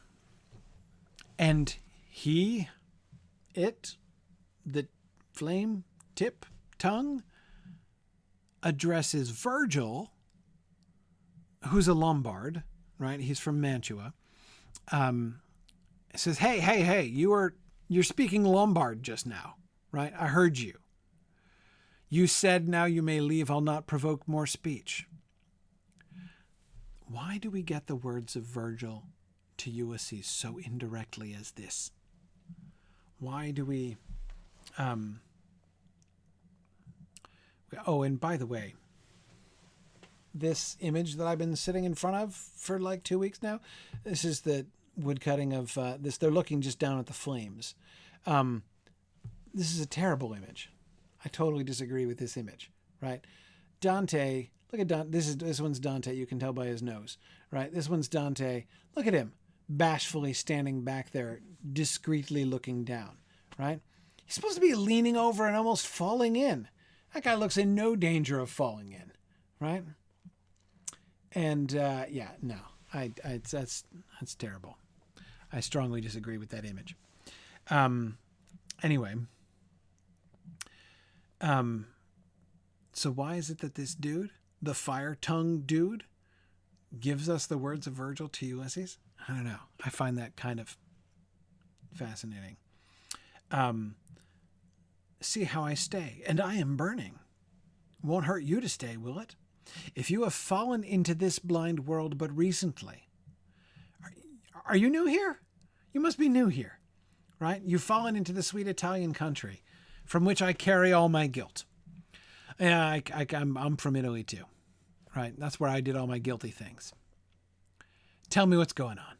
the flame, tip, tongue, addresses Virgil, who's a Lombard, right? He's from Mantua. It says, hey, you're speaking Lombard just now, right? I heard you. You said, now you may leave, I'll not provoke more speech. Why do we get the words of Virgil to Ulysses so indirectly as this? Why do we... Oh, and by the way, this image that I've been sitting in front of for like 2 weeks now, this is the woodcutting of this. They're looking just down at the flames. This is a terrible image. I totally disagree with this image, right? Dante, look at Dante. This one's Dante. You can tell by his nose, right? This one's Dante. Look at him, bashfully standing back there, discreetly looking down, right? He's supposed to be leaning over and almost falling in. That guy looks in no danger of falling in, right? And that's terrible. I strongly disagree with that image. Anyway, so why is it that this dude, the fire-tongued dude, gives us the words of Virgil to Ulysses? I don't know. I find that kind of fascinating. See how I stay, and I am burning. Won't hurt you to stay, will it? If you have fallen into this blind world but recently. Are you new here? You must be new here, right? You've fallen into the sweet Italian country from which I carry all my guilt. Yeah, I'm from Italy too, right? That's where I did all my guilty things. Tell me what's going on.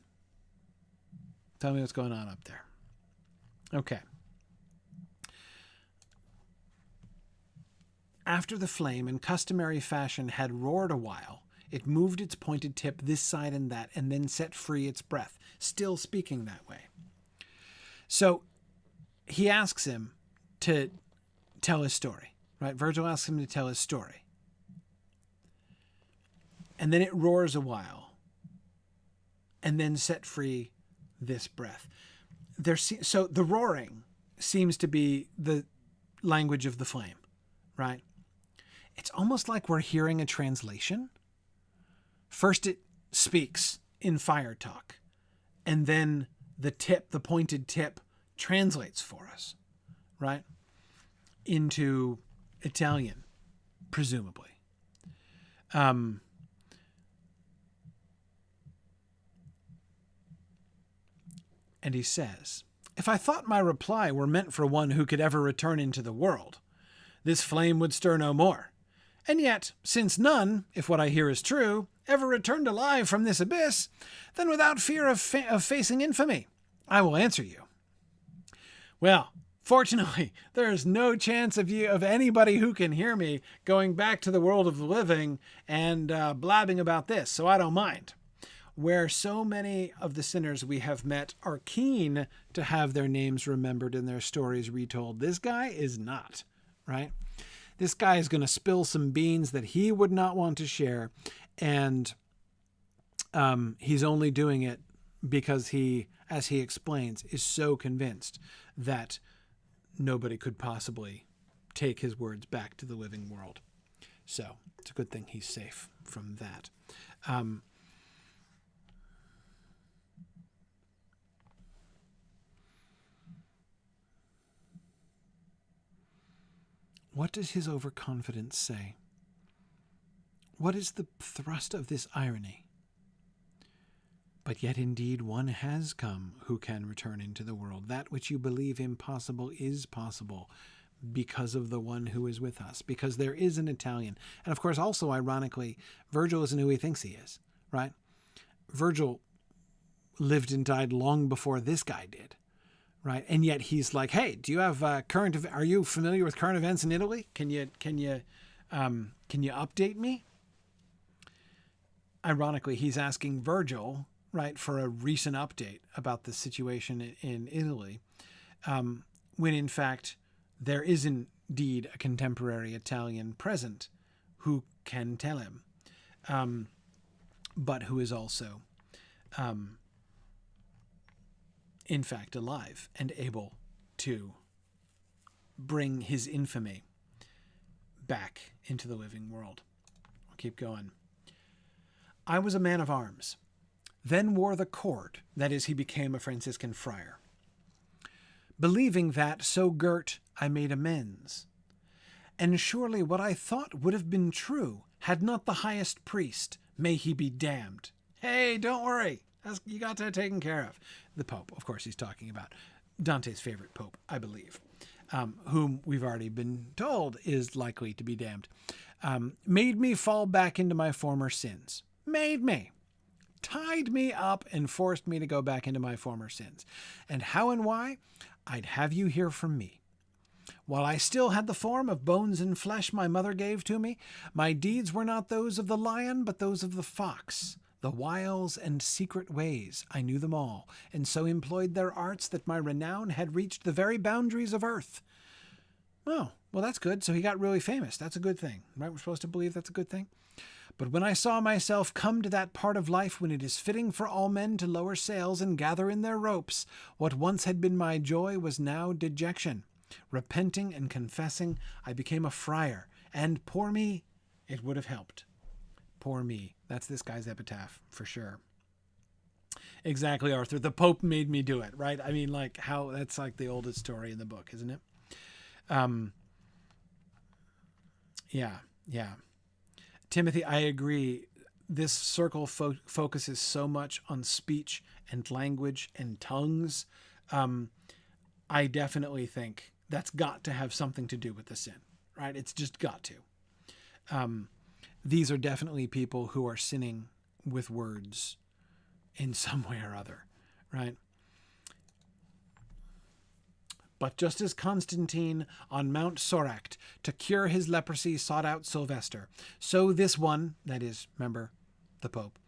Tell me what's going on up there. Okay. After the flame, in customary fashion, had roared a while, it moved its pointed tip this side and that, and then set free its breath, still speaking that way. So he asks him to tell his story, right? Virgil asks him to tell his story. And then it roars a while, and then set free this breath. So the roaring seems to be the language of the flame, right? It's almost like we're hearing a translation. First it speaks in fire talk, and then the pointed tip translates for us, right? Into Italian, presumably. And he says, if I thought my reply were meant for one who could ever return into the world, this flame would stir no more. And yet, since none, if what I hear is true, ever returned alive from this abyss, then without fear of facing infamy, I will answer you. Well, fortunately, there is no chance of anybody who can hear me going back to the world of the living and blabbing about this, so I don't mind. Where so many of the sinners we have met are keen to have their names remembered and their stories retold, this guy is not, right? This guy is going to spill some beans that he would not want to share, and he's only doing it because he, as he explains, is so convinced that nobody could possibly take his words back to the living world. So it's a good thing he's safe from that. What does his overconfidence say? What is the thrust of this irony? But yet indeed one has come who can return into the world. That which you believe impossible is possible because of the one who is with us, because there is an Italian. And of course, also ironically, Virgil isn't who he thinks he is, right? Virgil lived and died long before this guy did, right? And yet he's like, hey, do you have are you familiar with current events in Italy? Can you update me? Ironically, he's asking Virgil, right, for a recent update about the situation in Italy, when in fact there is indeed a contemporary Italian present who can tell him, but who is also, in fact, alive and able to bring his infamy back into the living world. I'll keep going. I was a man of arms, then wore the cord, that is, he became a Franciscan friar. Believing that, so girt, I made amends. And surely what I thought would have been true, had not the highest priest, may he be damned. Hey, don't worry, you got that taken care of. The Pope, of course, he's talking about Dante's favorite Pope, I believe, whom we've already been told is likely to be damned, made me fall back into my former sins. Made me. Tied me up and forced me to go back into my former sins. And how and why? I'd have you hear from me. While I still had the form of bones and flesh my mother gave to me, my deeds were not those of the lion, but those of the fox. The wiles and secret ways, I knew them all, and so employed their arts that my renown had reached the very boundaries of earth. Oh, well, that's good. So he got really famous. That's a good thing, right? We're supposed to believe that's a good thing. But when I saw myself come to that part of life when it is fitting for all men to lower sails and gather in their ropes, what once had been my joy was now dejection. Repenting and confessing, I became a friar, and poor me, it would have helped. Poor me. That's this guy's epitaph, for sure. Exactly, Arthur. The Pope made me do it, right? I mean, like, how that's like the oldest story in the book, isn't it? Yeah. Timothy, I agree. This circle focuses so much on speech and language and tongues. I definitely think that's got to have something to do with the sin, right? It's just got to. These are definitely people who are sinning with words in some way or other, right? But just as Constantine on Mount Soracte to cure his leprosy sought out Sylvester, so this one, that is, remember, the Pope,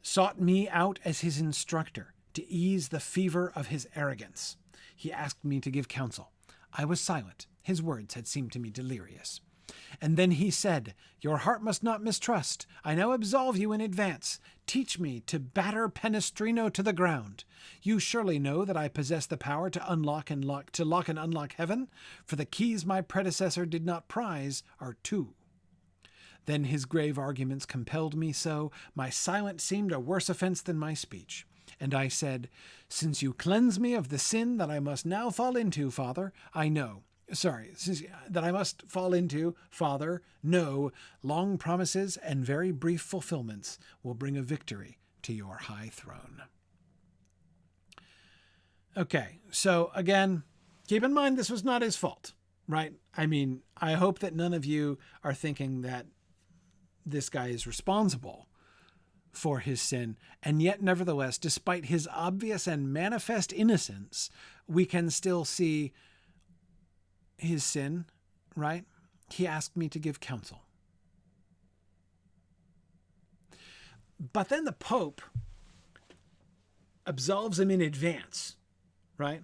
sought me out as his instructor to ease the fever of his arrogance. He asked me to give counsel. I was silent. His words had seemed to me delirious. And then he said, "Your heart must not mistrust. I now absolve you in advance. Teach me to batter Palestrina to the ground. You surely know that I possess the power to lock and unlock heaven, for the keys my predecessor did not prize are two." Then his grave arguments compelled me so, my silence seemed a worse offense than my speech. And I said, "Since you cleanse me of the sin that I must now fall into, Father, no, long promises and very brief fulfillments will bring a victory to your high throne." Okay, so again, keep in mind this was not his fault, right? I mean, I hope that none of you are thinking that this guy is responsible for his sin, and yet nevertheless, despite his obvious and manifest innocence, we can still see his sin, right? He asked me to give counsel. But then the Pope absolves him in advance, right?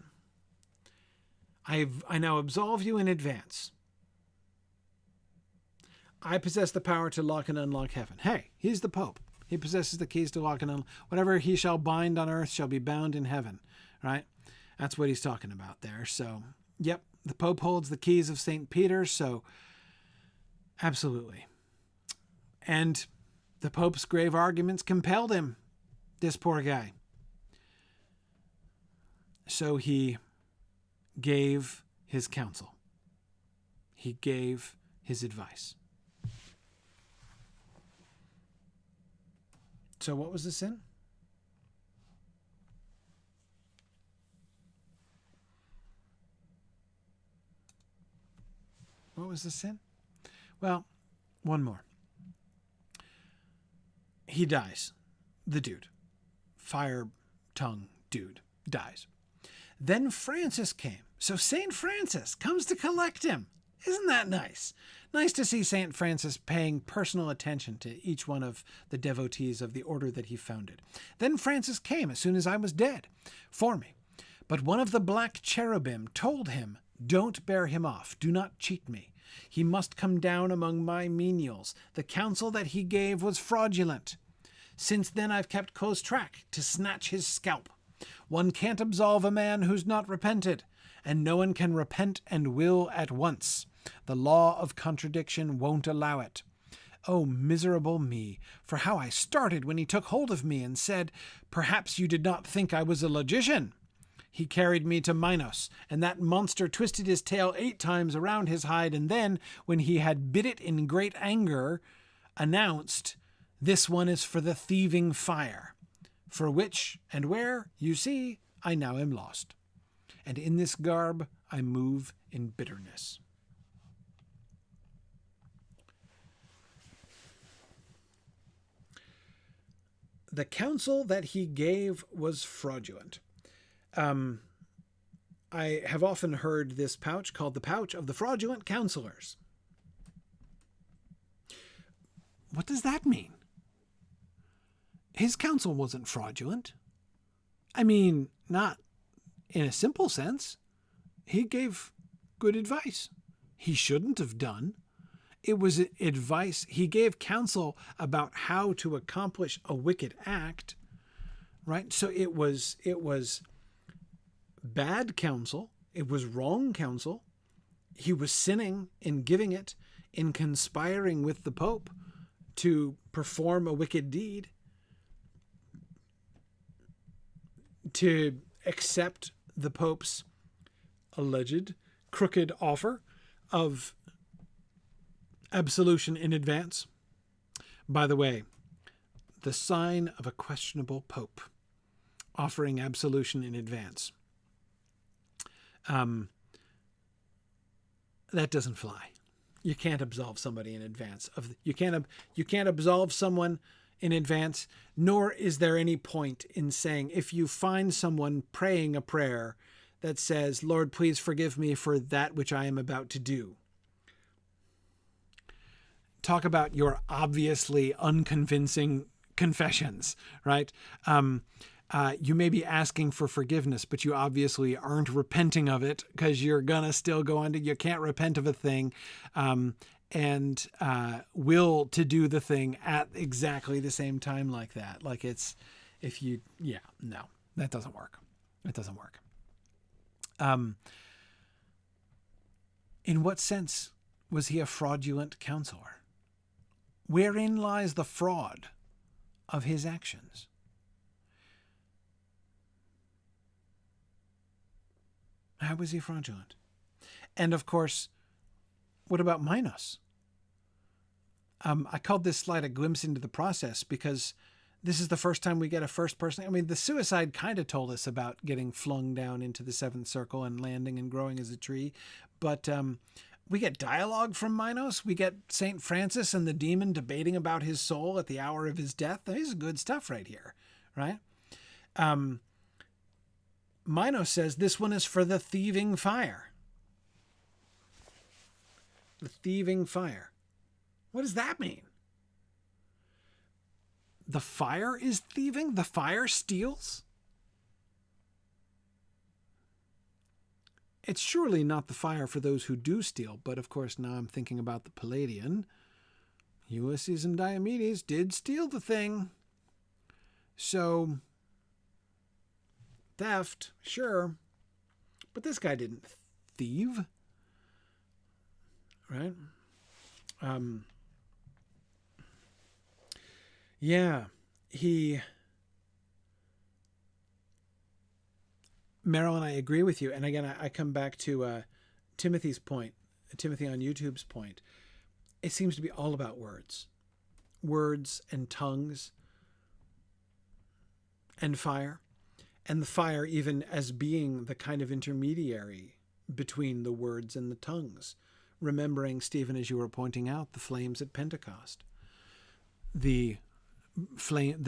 I now absolve you in advance. I possess the power to lock and unlock heaven. Hey, he's the Pope. He possesses the keys to lock and unlock. Whatever he shall bind on earth shall be bound in heaven, right? That's what he's talking about there. So, yep, the Pope holds the keys of St. Peter, so absolutely. And the Pope's grave arguments compelled him, this poor guy. So he gave his counsel. He gave his advice. So what was the sin? What was the sin? Well, one more. He dies. The dude. Fire tongue dude dies. Then Francis came. So St. Francis comes to collect him. Isn't that nice? Nice to see St. Francis paying personal attention to each one of the devotees of the order that he founded. Then Francis came as soon as I was dead for me. But one of the black cherubim told him, "Don't bear him off. Do not cheat me. He must come down among my menials. The counsel that he gave was fraudulent. Since then I've kept close track to snatch his scalp. One can't absolve a man who's not repented, and no one can repent and will at once. The law of contradiction won't allow it. Oh, miserable me, for how I started when he took hold of me and said, 'Perhaps you did not think I was a logician.' He carried me to Minos, and that monster twisted his tail 8 times around his hide, and then, when he had bit it in great anger, announced, 'This one is for the thieving fire,' for which and where, you see, I now am lost. And in this garb I move in bitterness." The counsel that he gave was fraudulent. I have often heard this pouch called the pouch of the fraudulent counselors. What does that mean? His counsel wasn't fraudulent. I mean, not in a simple sense. He gave good advice. He shouldn't have done. It was advice. He gave counsel about how to accomplish a wicked act, right? So it was bad counsel. It was wrong counsel. He was sinning in giving it, in conspiring with the Pope to perform a wicked deed, to accept the Pope's alleged crooked offer of absolution in advance. By the way, the sign of a questionable Pope, offering absolution in advance. That doesn't fly. You can't absolve somebody in advance. You can't absolve someone in advance, nor is there any point in saying, if you find someone praying a prayer that says, "Lord, please forgive me for that which I am about to do." Talk about your obviously unconvincing confessions, right? You may be asking for forgiveness, but you obviously aren't repenting of it, because you're going to still go on to, you can't repent of a thing and will to do the thing at exactly the same time like that. Like it's, no, that doesn't work. It doesn't work. In what sense was he a fraudulent counselor? Wherein lies the fraud of his actions? How was he fraudulent? And of course, what about Minos? I called this slide a glimpse into the process because this is the first time we get a first person. I mean, the suicide kind of told us about getting flung down into the 7th circle and landing and growing as a tree. But we get dialogue from Minos. We get St. Francis and the demon debating about his soul at the hour of his death. This is good stuff right here, right? Minos says this one is for the thieving fire. The thieving fire. What does that mean? The fire is thieving? The fire steals? It's surely not the fire for those who do steal, but of course now I'm thinking about the Palladian. Ulysses and Diomedes did steal the thing. So, theft, sure. But this guy didn't thieve. Right? Marilyn, I agree with you. And again, I come back to Timothy's point, Timothy on YouTube's point. It seems to be all about words and tongues and fire. And the fire even as being the kind of intermediary between the words and the tongues, remembering, Stephen, as you were pointing out, the flames at Pentecost, the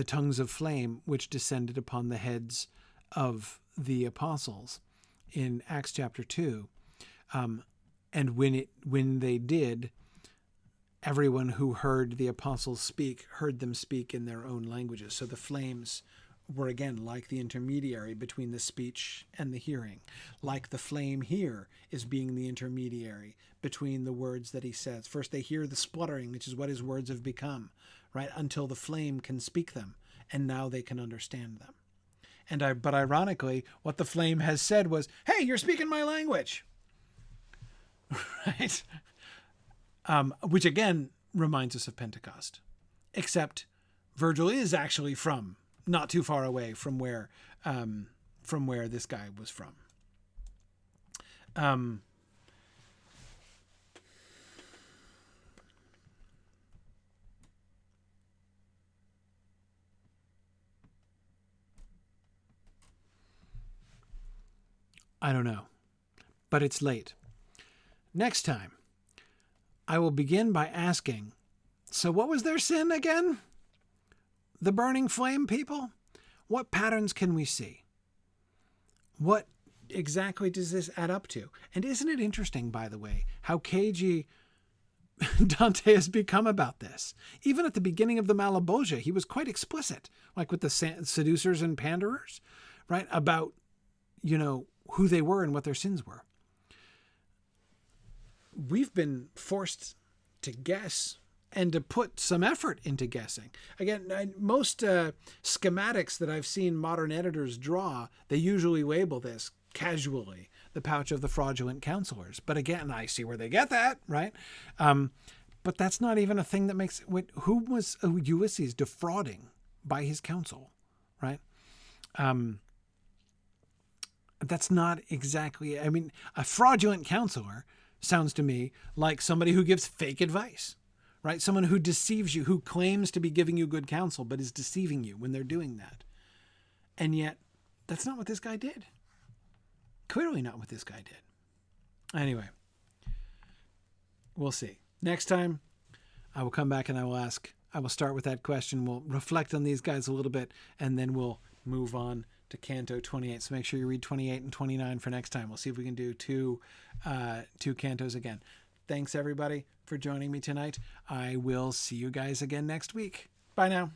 tongues of flame which descended upon the heads of the apostles in Acts chapter 2. And when they did, everyone who heard the apostles speak heard them speak in their own languages. So the flames were, again, like the intermediary between the speech and the hearing. Like the flame here is being the intermediary between the words that he says. First they hear the spluttering, which is what his words have become, right? Until the flame can speak them, and now they can understand them. But ironically, what the flame has said was, hey, you're speaking my language. Right? Which again reminds us of Pentecost. Except Virgil is actually from not too far away from where this guy was from. I don't know, but it's late. Next time, I will begin by asking, so what was their sin again? The burning flame people? What patterns can we see? What exactly does this add up to? And isn't it interesting, by the way, how cagey Dante has become about this? Even at the beginning of the Malabozia, he was quite explicit, like with the seducers and panderers, right? About, who they were and what their sins were. We've been forced to guess and to put some effort into guessing. Again, most schematics that I've seen modern editors draw, they usually label this casually, the pouch of the fraudulent counselors. But again, I see where they get that, right? But that's not even a thing that makes... Who was Ulysses defrauding by his counsel, right? That's not exactly... a fraudulent counselor sounds to me like somebody who gives fake advice, right? Someone who deceives you, who claims to be giving you good counsel, but is deceiving you when they're doing that. And yet, that's not what this guy did. Clearly not what this guy did. Anyway, we'll see. Next time, I will come back and I will start with that question. We'll reflect on these guys a little bit, and then we'll move on to Canto 28. So make sure you read 28 and 29 for next time. We'll see if we can do two cantos again. Thanks, everybody, for joining me tonight. I will see you guys again next week. Bye now.